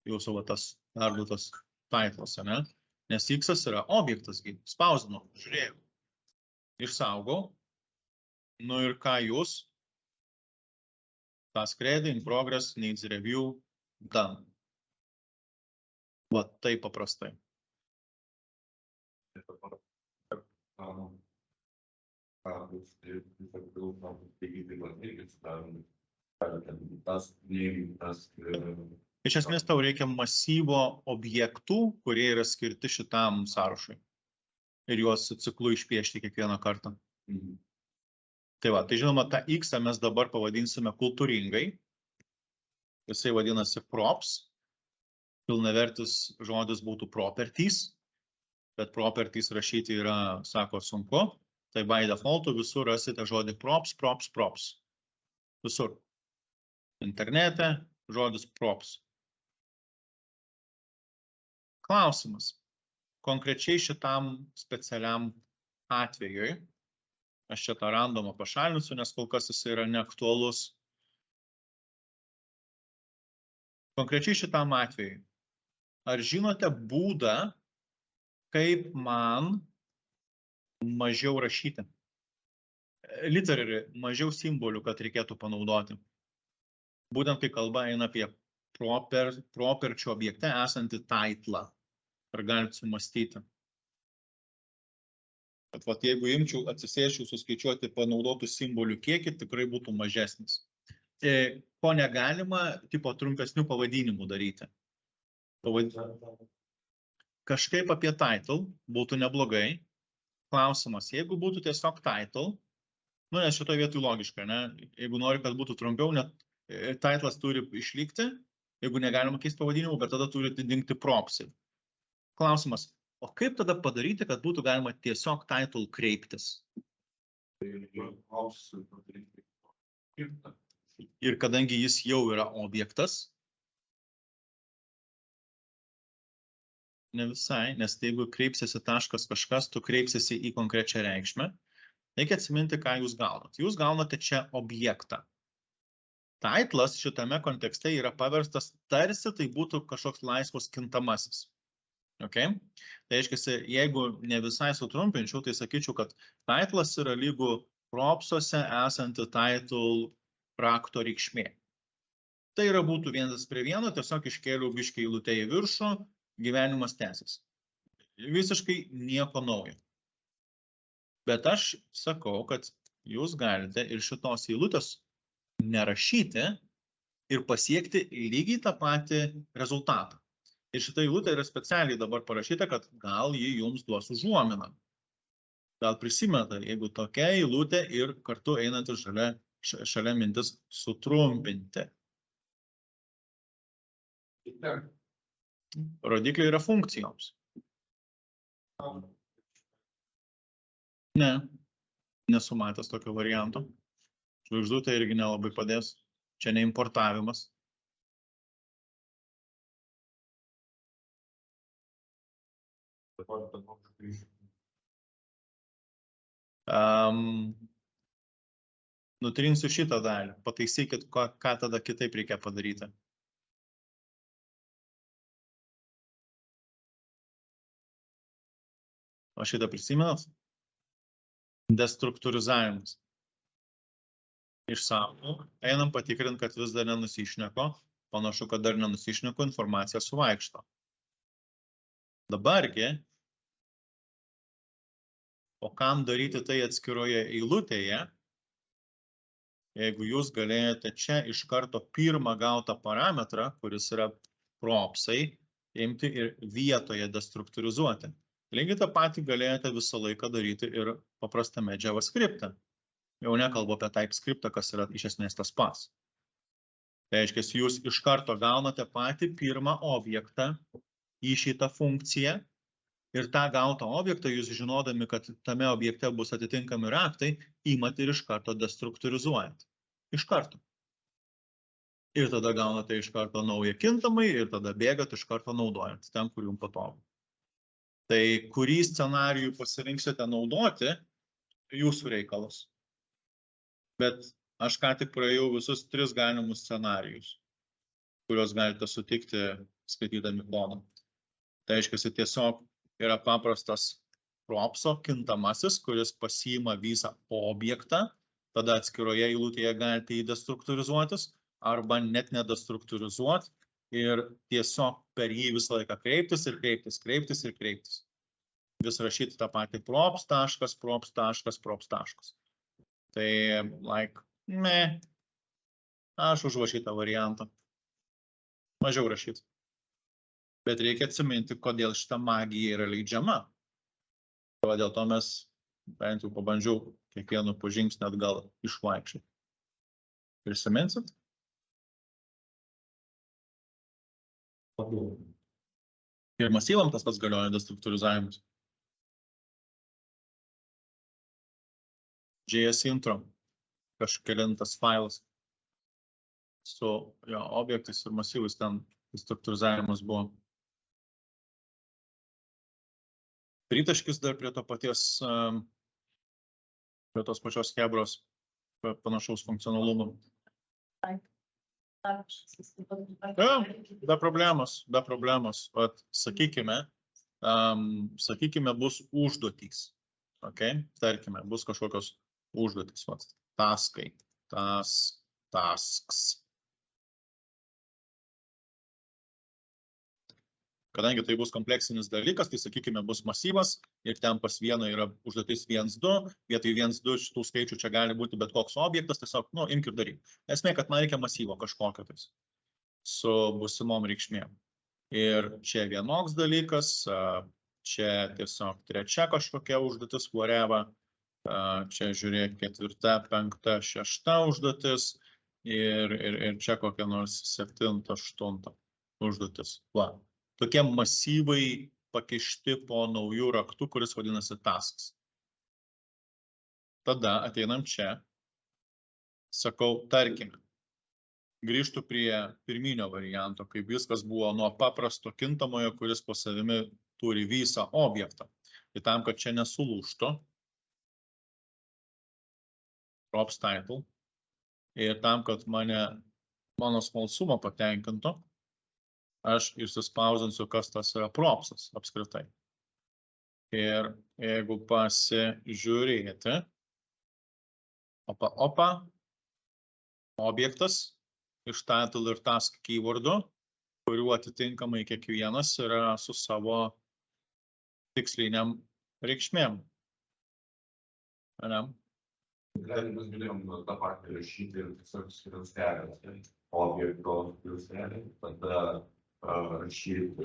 jūsų tas perduotas titlas, ne? Nes x yra objektas, spausdinau, žiūrėjau, išsaugau. Nu ir ką jūs? Task ready, in progress, needs review, done. Va, taip paprastai. Iš esmės tau reikia masyvo objektų, kurie yra skirti šitam sąrašui. Ir juos ciklu išpiešti kiekvieną kartą. Tai va, tai žinoma, tą X mes dabar pavadinsime kultūringai. Jisai vadinasi props. Pilnavertis žodis būtų properties. Bet properties rašyti yra, sako, sunku. Tai by default visur rasite žodį props, props, props. Visur. Internete žodis props. Klausimas. Konkrečiai šitam specialiam atvejui, aš čia tą randomą pašalinsiu, nes kol kas jis yra neaktualus. Konkrečiai šitam atvejui, ar žinote būdą, kaip man mažiau rašyti? Literary, mažiau simbolių, kad reikėtų panaudoti. Būtent kai kalba eina apie properčių objekte esantį titlą. Ar galite sumastyti? Bet vat, jeigu imčiau, atsisėsčiau suskaičiuoti panaudotų simbolių kiekį, tikrai būtų mažesnis. Ko negalima, tipo trumpesnių pavadinimų daryti. Kažkaip apie title būtų neblogai. Klausimas, jeigu būtų tiesiog title, nes šitoje vietoje logiška, ne? Jeigu nori, kad būtų trumpiau, net titlas turi išlikti, jeigu negalima keisti pavadinimų, bet tada turi dingti propsai. Klausimas, o kaip tada padaryti, kad būtų galima tiesiog title kreiptis? Ir kadangi jis jau yra objektas, ne visai, nes jeigu kreipsiesi taškas kažkas, tu kreipsiesi į konkrečią reikšmę. Reikia atsiminti, ką jūs gaunat. Jūs gaunate čia objektą. Titlas šitame kontekste yra paverstas tarsi tai būtų kažkoks laisvas kintamasis. Okay? Tai reiškia, jeigu ne visai sutrumpinčiau, tai sakyčiau, kad titlas yra lygų propsuose esanti title rakto reikšmė. Tai yra būtų 1:1, tiesiog iškėliau biškį eilutę į viršų, gyvenimas tęsis. Visiškai nieko naujo. Bet aš sakau, kad jūs galite ir šitos eilutės nerašyti ir pasiekti lygiai tą patį rezultatą. Ir šita eilutė yra specialiai dabar parašyta, kad gal ji jums duos užuominą. Gal prisimeta, jeigu tokia eilutė ir kartu einanti šalia mintis sutrumpinti. Rodikliai yra funkcijoms. Ne, nesu matęs tokio varianto. Žvaigždutė irgi nelabai padės. Čia neimportavimas. Nutrinsiu šitą dalį. Pataisykit, ką tada kitaip reikia padaryti. O šitą prisimenat? Destruktūrizavimas. Išsaugo. Einam patikrinti, kad vis dar nenusišneko. Panašu, kad dar nenusišneko, informacija suvaikšto. Dabargi, o kam daryti tai atskiroje eilutėje, jeigu jūs galėjote čia iš karto pirmą gautą parametrą, kuris yra propsai, imti ir vietoje destruktūrizuoti. Lygiai tą patį galėjote visą laiką daryti ir paprastame JavaScript'e. Jau nekalbu apie TypeScript'ą, kas yra iš esmės tas pats. Tai reiškia, jūs iš karto gaunate patį pirmą objektą į šitą funkciją ir tą gautą objektą, jūs žinodami, kad tame objekte bus atitinkami raktai, imat ir iš karto destruktūrizuojat. Iš karto. Ir tada gaunate iš karto naują kintamai ir tada bėgat iš karto naudojant ten, kur jums patogu. Tai kurį scenarijų pasirinksite naudoti, jūsų reikalas. Bet aš ką tik praėjau visus 3 galimus scenarijus, kuriuos galite sutikti skaitydami kodą. Tai reiškia, tiesiog yra paprastas propso kintamasis, kuris pasiima visą objektą, tada atskiroje eilutėje galite jį destruktūrizuotis, arba net nedestruktūrizuoti ir tiesiog per jį visą laiką kreiptis ir kreiptis, kreiptis ir kreiptis. Vis rašyti tą patį props taškas, props taškas, props taškas. Tai, aš už va šitą variantą. Mažiau rašyti. Bet reikia atsiminti, kodėl šita magija yra leidžiama. Dėl to mes bent jau pabandžiau kiekvienu po žingsnį atgal išvaikščioti. Prisiminsit? Ir masyvam tas pats galioja destruktūrizavimas. JS intro, kažkelintas failas su jo objektais ir masyvais ten destruktūrizavimas buvo. Tritaškis dar prie to paties, prie tos pačios chebros panašaus funkcionalumo. Be problemos. Vat, sakykime, bus užduotys. Okay? Tarkime, bus kažkokios užduotys. Vat, taskai. Tasks. Kadangi tai bus kompleksinis dalykas, tai sakykime bus masyvas ir ten pas vieną yra užduotis 1-2, vietoj 1-2 šitų skaičių čia gali būti bet koks objektas, tiesiog, imk ir daryk. Esmė, kad man reikia masyvo kažkokio tais su būsimom reikšmėm. Ir čia vienoks dalykas, čia tiesiog trečia kažkokia užduotis, whatever, čia žiūrėk 4, 5, 6 užduotis ir čia kokia nors 7, 8 užduotis. Va. Tokie masyvai pakišti po naujų raktų, kuris vadinasi tasks. Tada ateinam čia, sakau, tarkime, grįžtų prie pirminio varianto, kaip viskas buvo nuo paprasto kintamojo, kuris po savimi turi visą objektą. Tai tam, kad čia nesulūžtų, props title, ir tam, kad mano smalsumą patenkintų, aš išsispausinsiu, kas tas yra propsas apskritai. Ir jeigu pasižiūrėti, objektas iš title ir task keywordų, kurių atitinkamai kiekvienas yra su savo tiksliniam reikšmėm. Mes galėjom tą patį rašyti ir tiesiog skliaustelės, objekto skliaustelės, tada rašyti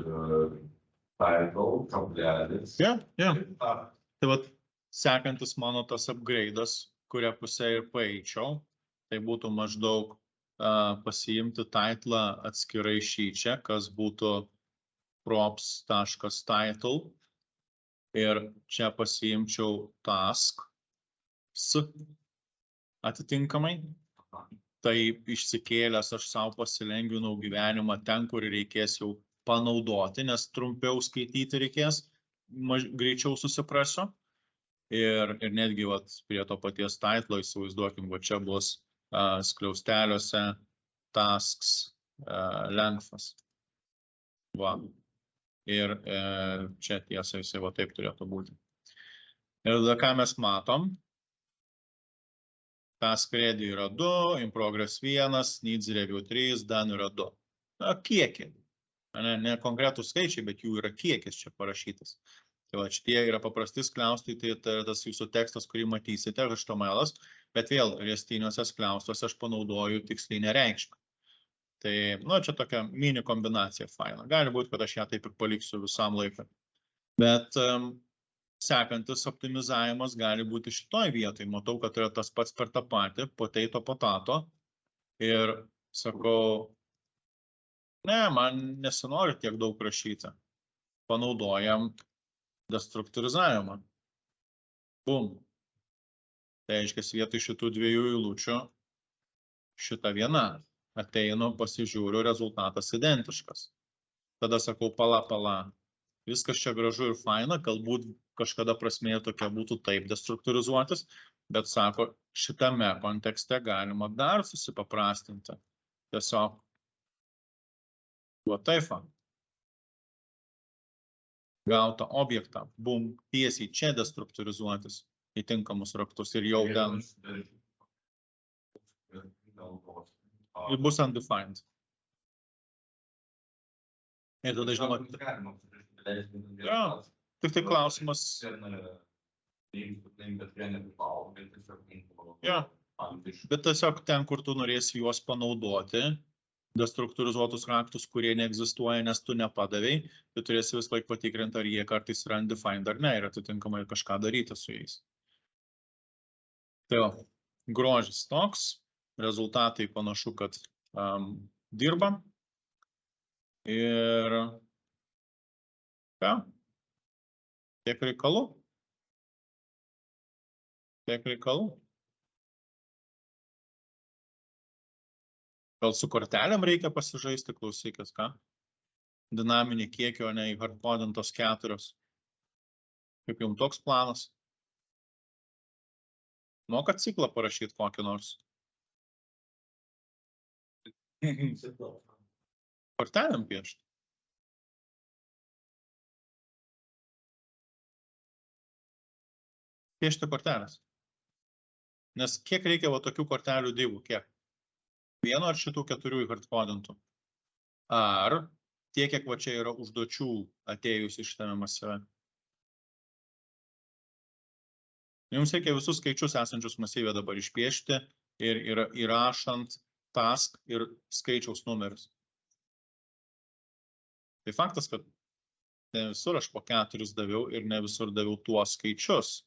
title, kablelis. Tai vat, sekantis mano tas upgrade'as, kurią pusę ir paeičiau, tai būtų maždaug pasiimti titlą atskirai šyčia, kas būtų props.title ir čia pasiimčiau task atitinkamai. Taip išsikėlęs aš savo pasilengvinau gyvenimą ten, kur reikės jau panaudoti, nes trumpiau skaityti reikės, greičiau susiprasiu. Ir netgi vat, prie to paties title, įsivaizduokim, va čia bus skliausteliuose tasks lengthas. Va. Ir čia tiesa, jisai va taip turėtų būti. Ir tada ką mes matom? Task ready yra 2, in progress 1, needs review 3, done yra 2. Kiekiai. Ne konkretus skaičiai, bet jų yra kiekis čia parašytas. Tai va, šitie yra paprasti skliaustai, tai tas jūsų tekstas, kurį matysite, HTML-as, bet vėl restiniuose skliaustuose aš panaudoju tikslinę reikšmę. Tai, čia tokia mini kombinacija failą. Gali būti, kad aš ją taip ir paliksiu visam laikui. Bet sekantis optimizavimas gali būti šitoj vietoj. Matau, kad yra tas pats per tą patį, potato. Ir sakau, man nesinori tiek daug rašyti. Panaudojam destruktūrizavimą. Bum. Tai reiškia, vietoj šitų dviejų eilučių šita viena. Ateinu, pasižiūriu, rezultatas identiškas. Tada sakau, pala. Viskas čia gražu ir faina, galbūt kažkada prasmė tokia būtų taip destruktūrizuotis, bet sako, šitame kontekste galima dar susipaprastinti. Tiesiog, taip, gautą objektą, bum, tiesiai čia destruktūrizuotis į tinkamus raktus ir jau ten. Ir bus undefined. Ir tada žinoma, tik tai klausimas. bet jie neprivalo, bet tiesiog Jo. ant iš. Bet tiesiog ten, kur tu norėsi juos panaudoti, destruktūrizuotus raktus, kurie neegzistuoja, nes tu nepadavei, tu turėsi vis laik patikrinti, ar jie kartais yra undefined ar ne, ir atitinkamai kažką daryti su jais. Tai va, grožis toks, rezultatai panašu, kad dirba. Ir ką? Tiek reikalų? Tiek reikalų? Gal su kortelėm reikia pasižaisti, klausykis, ką? Dinaminį kiekį, o ne į hardcodintos 4. Kaip jums toks planas? Mokat ciklą parašyti kokį nors? Kortelėm piešti. Piešti kortelės. Nes kiek reikia va tokių kortelių divų? Kiek? Vieno ar šitų 4 hardcodintų? Ar tiek, kiek va čia yra užduočių atėjus iš tame masyve? Jums reikia visus skaičius esančius masyve dabar išpiešti ir įrašant task ir skaičiaus numeris. Tai faktas, kad ne visur aš po 4 daviau ir ne visur daviau tuos skaičius.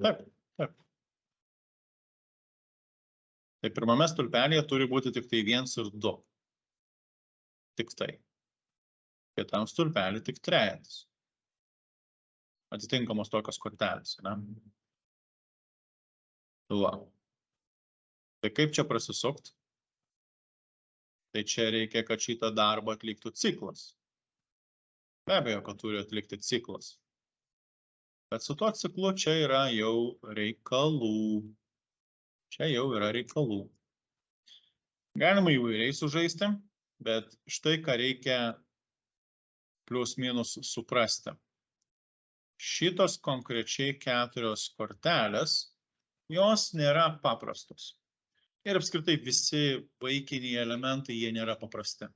Taip, taip. Tai pirmame stulpelėje turi būti tik tai 1 ir 2. Tik tai. Kitam stulpelį tik 3. Atitinkamos tokios kortelės. Ne? Va. Tai kaip čia prasisukt? Tai čia reikia, kad šitą darbą atliktų ciklas. Be abejo, kad turi atlikti ciklas. Bet su tuo ciklu čia yra jau reikalų. Čia jau yra reikalų. Galima įvairiai sužaisti, bet štai ką reikia plius minus suprasti. Šitos konkrečiai 4 kortelės, jos nėra paprastos. Ir apskritai visi vaikiniai elementai, jie nėra paprasti.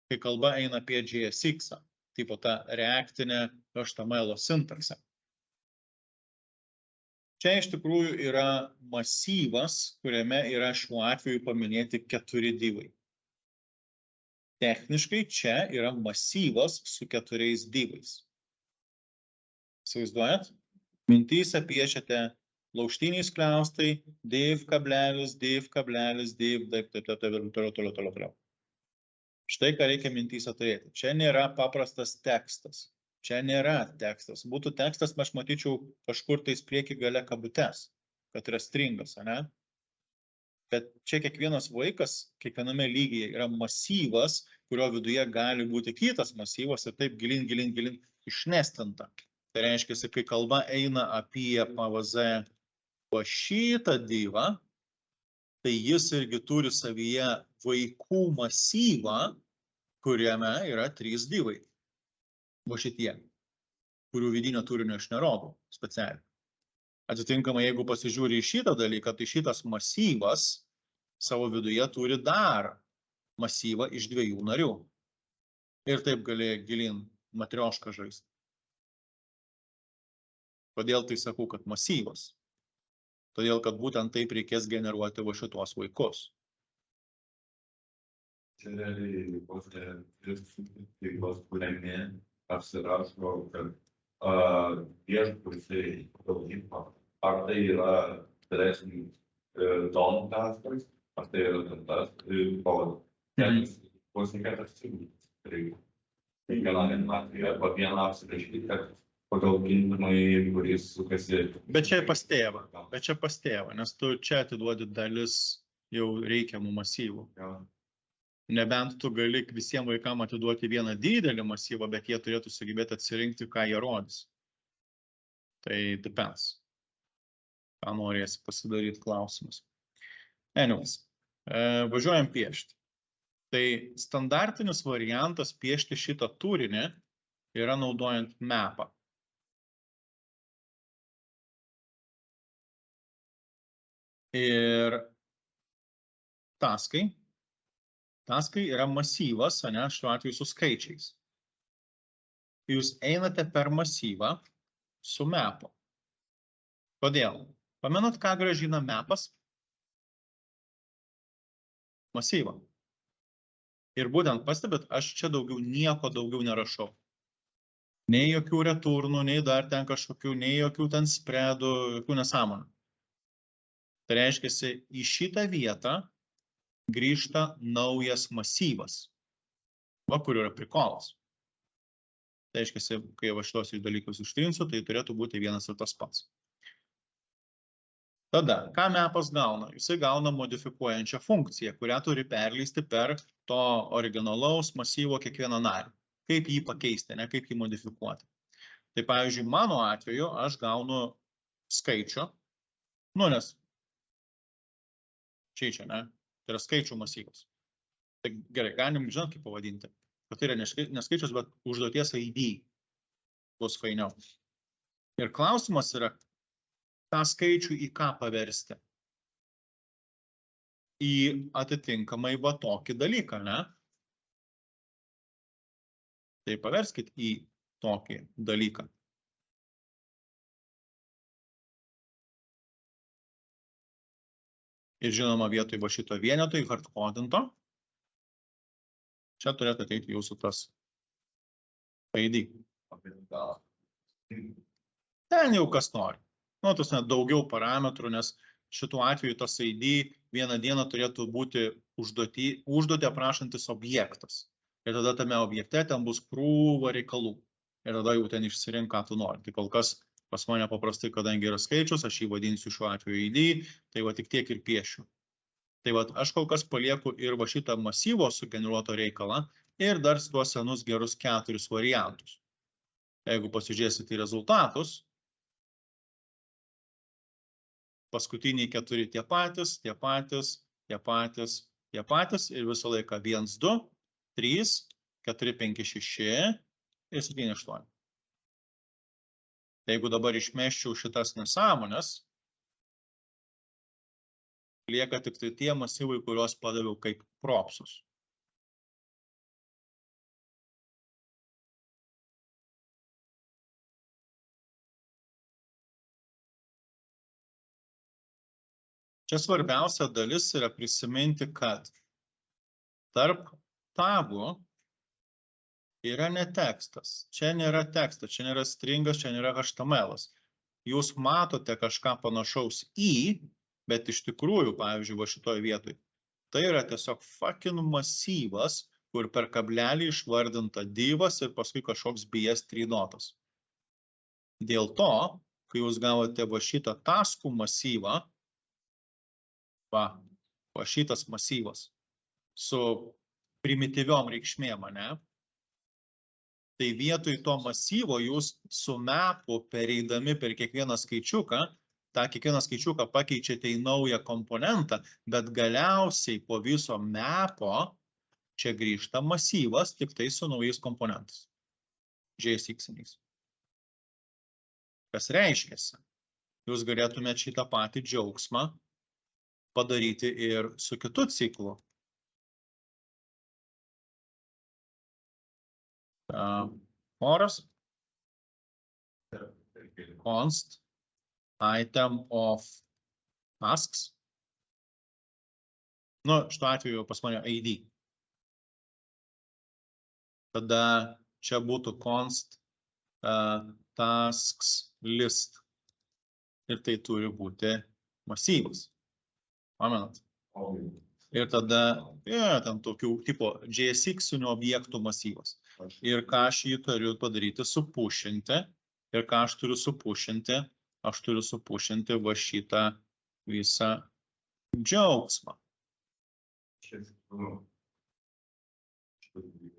Kai kalba eina apie JSX, tipo tą reaktinę HTML sintaksę. Čia iš tikrųjų yra masyvas, kuriame yra šiuo atveju paminėti 4 divai. Techniškai čia yra masyvas su 4 divais. Įsivaizduojat? Mintyse piešiate laužtiniai skliaustai, div kablelis, div kablelis, div, toliau. Štai ką reikia mintyse turėti. Čia nėra paprastas tekstas. Čia nėra tekstas. Būtų tekstas, aš matyčiau kažkur tais prieki gale kabutes, kad yra stringas, ne? Bet čia kiekvienas vaikas, kiekviename lygyje yra masyvas, kurio viduje gali būti kitas masyvas ir taip gilin išnestinta. Tai reiškia, kai kalba eina apie PVZ šitą divą, tai jis irgi turi savyje vaikų masyvą, kuriame yra 3 divai. Va šitie, kurių vidinio turinio aš nerodau specialiai. Atitinkamai, jeigu pasižiūri į šitą dalyką, tai šitas masyvas savo viduje turi dar masyvą iš 2 narių. Ir taip gali gilin matriošką žaisti. Kodėl tai sakau, kad masyvas? Todėl, kad būtent taip reikės generuoti va šitos vaikus. Čia realiai veiklos kuriami apsirašo, kad viešbučiai daugybą. Ar tai yra didesnis don taskas, ar tai yra tas pavadas. Posnikėtas reikia. Kiekvieną atveju arba vieną apsirašyti, kad pagal gintimai, kuris sukasi. Bet čia pas tėvą, nes tu čia atiduodi dalis jau reikiamų masyvų. Ja. Nebent tu gali visiems vaikams atiduoti vieną didelį masyvą, bet jie turėtų sugebėti atsirinkti, ką jie rodys. Tai depends. Ką norėsi pasidaryti klausimus. Anyways, važiuojam piešti. Tai standartinis variantas piešti šitą turinį yra naudojant mapą. Ir taskai. Taskai yra masyvas, ne, šiuo atveju su skaičiais. jūs einate per masyvą su mepu. Kodėl? Pamenat, ką grąžina mepas? Masyvą. Ir būtent pastebit, aš čia nieko daugiau nerašau. Nei jokių returnų, nei dar ten kažkokių, nei jokių ten spredų, jokių nesąmonių. Tai reiškia, į šitą vietą grįžta naujas masyvas. Va, kur yra prikolas. Tai reiškia, kai aš šitos dalykus ištrinsiu, tai turėtų būti vienas ir tas pats. Tada, ką mepas gauna? Jisai gauna modifikuojančią funkciją, kurią turi perleisti per to originalaus masyvo kiekvieną narį. Kaip jį pakeisti, ne kaip jį modifikuoti. Tai pavyzdžiui, mano atveju aš gaunu skaičių, nes čia, ne? Tai yra skaičių masyvas. Tai gerai, galim žinot, kaip pavadinti. kad tai yra neskaičius, bet užduoties ID bus fainiau. Ir klausimas yra, tą skaičių į ką paversti? Į atitinkamai va tokį dalyką, ne? Tai paverskit į tokį dalyką. Ir žinoma, vietoj va šito vieneto į hardcodinto, čia turėtų ateiti jūsų tas ID. Ten jau kas nori. Nu, tas net daugiau parametrų, nes šituo atveju tas ID vieną dieną turėtų būti užduotį aprašantis objektas. Ir tada tame objekte ten bus krūva reikalų. Ir tada jau ten išsirink, ką tu nori. Tai kol kas pas mane paprastai, kadangi yra skaičius, aš jį vadinsiu šiuo atveju ID, tai va tik tiek ir piešiu. Tai va aš kol kas palieku ir va šitą masyvo sugeneruoto reikalą ir dar tuos senus gerus 4 variantus. Jeigu pasižiūrėsite į rezultatus, paskutiniai 4 tie patys, tie patys, tie patys, tie patys ir visą laiką 1, 2, 3, 4, 5, 6 ir 7, 8. Jeigu dabar išmesčiau šitas nesąmonės, lieka tik tai tie masyvai, kuriuos padaviau kaip propsus. Čia svarbiausia dalis yra prisiminti, kad tarp tagų yra ne tekstas. Čia nėra tekstas, čia nėra stringas, čia nėra HTML-as. Jūs matote kažką panašaus į, bet iš tikrųjų, pavyzdžiui, va šitoj vietoj, tai yra tiesiog fucking masyvas, kur per kablelį išvardinta divas ir paskui kažkoks BS trinotas. Dėl to, kai jūs gavote va šitą taskų masyvą, va šitas masyvas su primityviom reikšmėm, ne? Tai vietoj to masyvo jūs su mapu pereidami per kiekvieną skaičiuką, tą kiekvieną skaičiuką pakeičiate į naują komponentą, bet galiausiai po viso mapo čia grįžta masyvas tik tai su naujais komponentais. JSX-iniais. Kas reiškiasi? Jūs galėtumėte šitą patį džiaugsmą padaryti ir su kitu ciklu. Oras, const, item of tasks. Nu, šituo atveju pas mane ID. Tada čia būtų const tasks list. Ir tai turi būti masyvas. Pamenat? Ir tada ten tokių tipo JSX-inių objektų masyvas. Ir ką aš jį turiu padaryti, supušinti. Ir ką aš turiu supušinti? Aš turiu supušinti va šitą visą džiaugsmą.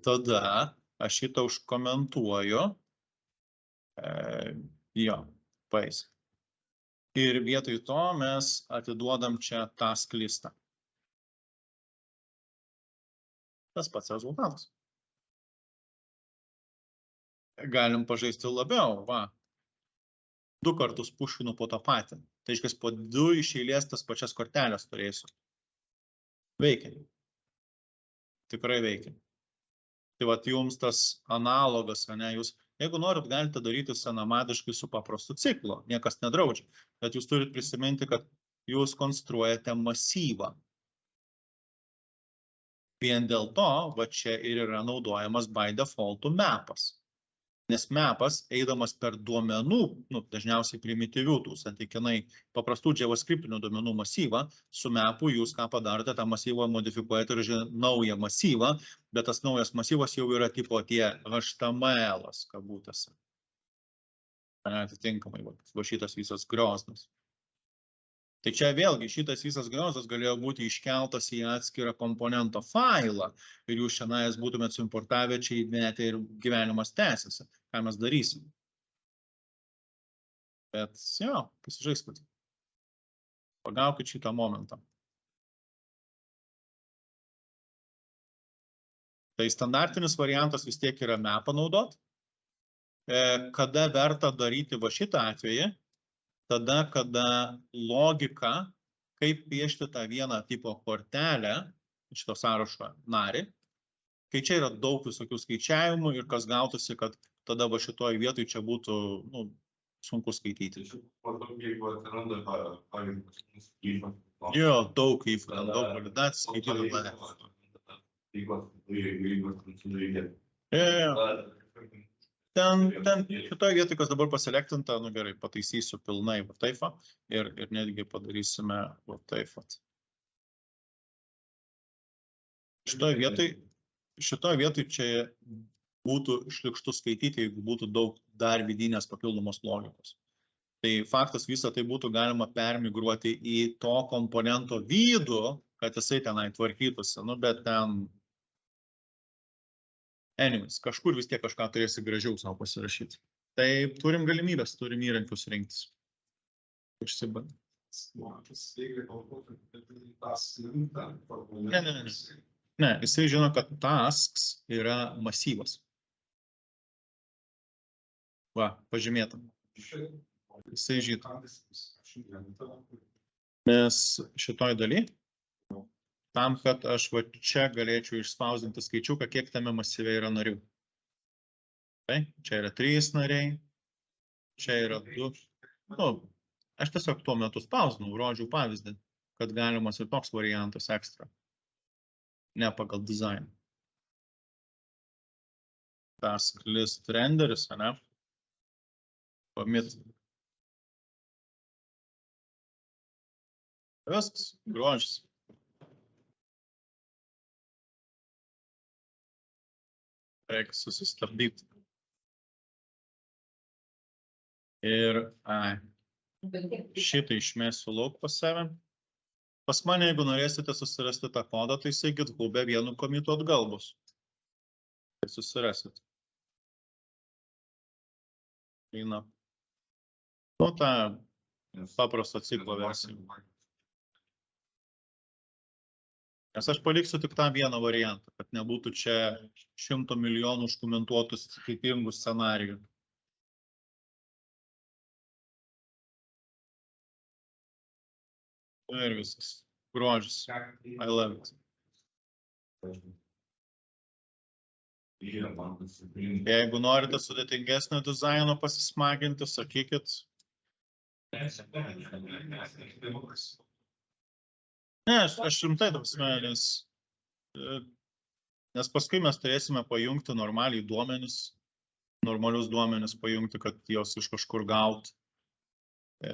Tada aš šitą užkomentuoju. Jo, pais. Ir vietoj to mes atiduodam čia task listą. Tas pats rezultatas. Galim pažaisti labiau, va. 2 kartus pušinu po tą patį. Tai reiškia, po 2 iš eilės tas pačias kortelės turėsiu. Veikia. Tikrai veikia. Tai vat jums tas analogas, ne, jūs Jeigu norit, galite daryti senamadiškai su paprastu ciklu, niekas nedraudžia, bet jūs turite prisiminti, kad jūs konstruojate masyvą. Vien dėl to, va čia ir yra naudojamas by default mapas. Nes mapas, eidamas per duomenų, dažniausiai primityvių, tų santykinai paprastų JavaScriptinių duomenų masyvą, su mapu jūs ką padarote, tą masyvą modifikuojate ir naują masyvą, bet tas naujas masyvas jau yra tipo tie HTML-as, kabutėse. Atitinkamai, va šitas visas griozdas. Tai čia vėlgi šitas visas griozdas galėjo būti iškeltas į atskirą komponento failą ir jūs šiandien būtumėt suimportavę čia įmetę ir gyvenimas tęsiasi. Ką mes darysim? Bet jo, pasižaiskit. Pagaukit šitą momentą. Tai standartinis variantas vis tiek yra mapą naudot. Kada verta daryti va šitą atvejį? Tada, kada logika, kaip piešti tą vieną tipo kortelę, šito sąrašo narį, kai čia yra daug visokių skaičiavimų ir kas gautųsi, kad tada va šitoj vietoj čia būtų sunku skaityti. Jo, daug įfrą, daug validacijų skaityti. Ten šitoje vietoje, kas dabar paselektinta, gerai, pataisysiu pilnai va taip ir netgi padarysime va taip. Šitoje vietoje čia būtų šlikštu skaityti, jeigu būtų daug dar vidinės papildomos logikos. Tai faktas visą tai būtų galima permigruoti į to komponento vidų, kad jisai tenai tvarkytųsi, bet ten... Anyways, kažkur vis tiek kažką turėsi gražiau savo pasirašyti. Tai turim galimybės, turim įrankius rinktis. Užsibandyti. Ne, jisai žino, kad tasks yra masyvas. Va, pažymėtam. Jisai žino. Nes šitoj daly, tam, kad aš va čia galėčiau išspausdinti skaičiuką, kiek tame masyve yra narių. Tai, čia yra 3 nariai, čia yra 2. Aš tiesiog tuo metu spausdinau, rodžiau pavyzdį, kad galimas ir toks variantas ekstra. Ne pagal dizainą. Task list renderis, ne? Pamit. Viskas, grožis. Reikia susistabdyti. Ir šitą išmėsiu lauk pas save. Pas mane, jeigu norėsite susirasti tą kodą, tai jisai GitHub'e vienu komitu atgal bus. Tai susirasit. Eina. Ta paprasto ciklo versija. Nes aš paliksiu tik tą vieną variantą, kad nebūtų čia 100 milijonų užkomentuotų skirtingų scenarijų. Ir viskas. Grožis. I love it. Jeigu norite sudėtingesnio dizaino pasismaginti, sakykit. Ne, aš rimtai tapsime, nes paskui mes turėsime pajungti normaliai duomenis, normalius duomenis pajungti, kad jos iš kažkur gaut.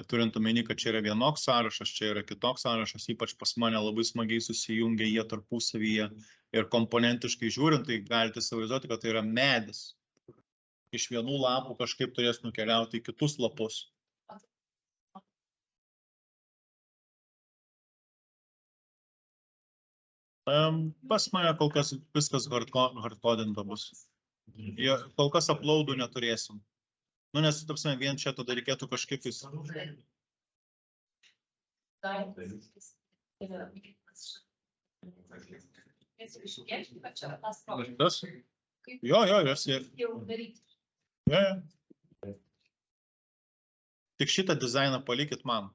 Turint omeny, kad čia yra vienoks sąrašas, čia yra kitoks sąrašas, ypač pas mane labai smagiai susijungia jie tarpusavyje ir komponentiškai žiūrint, tai galite įsivaizduoti, kad tai yra medis. Iš vienų lapų kažkaip turės nukeliauti į kitus lapus. Pas mane kol kas viskas hardcodinta bus. Kol kas uploadų neturėsim. Nes, tapsime, vien čia tada reikėtų kažkaip vis. Jo, jos ir. Tik šitą dizainą palikit man.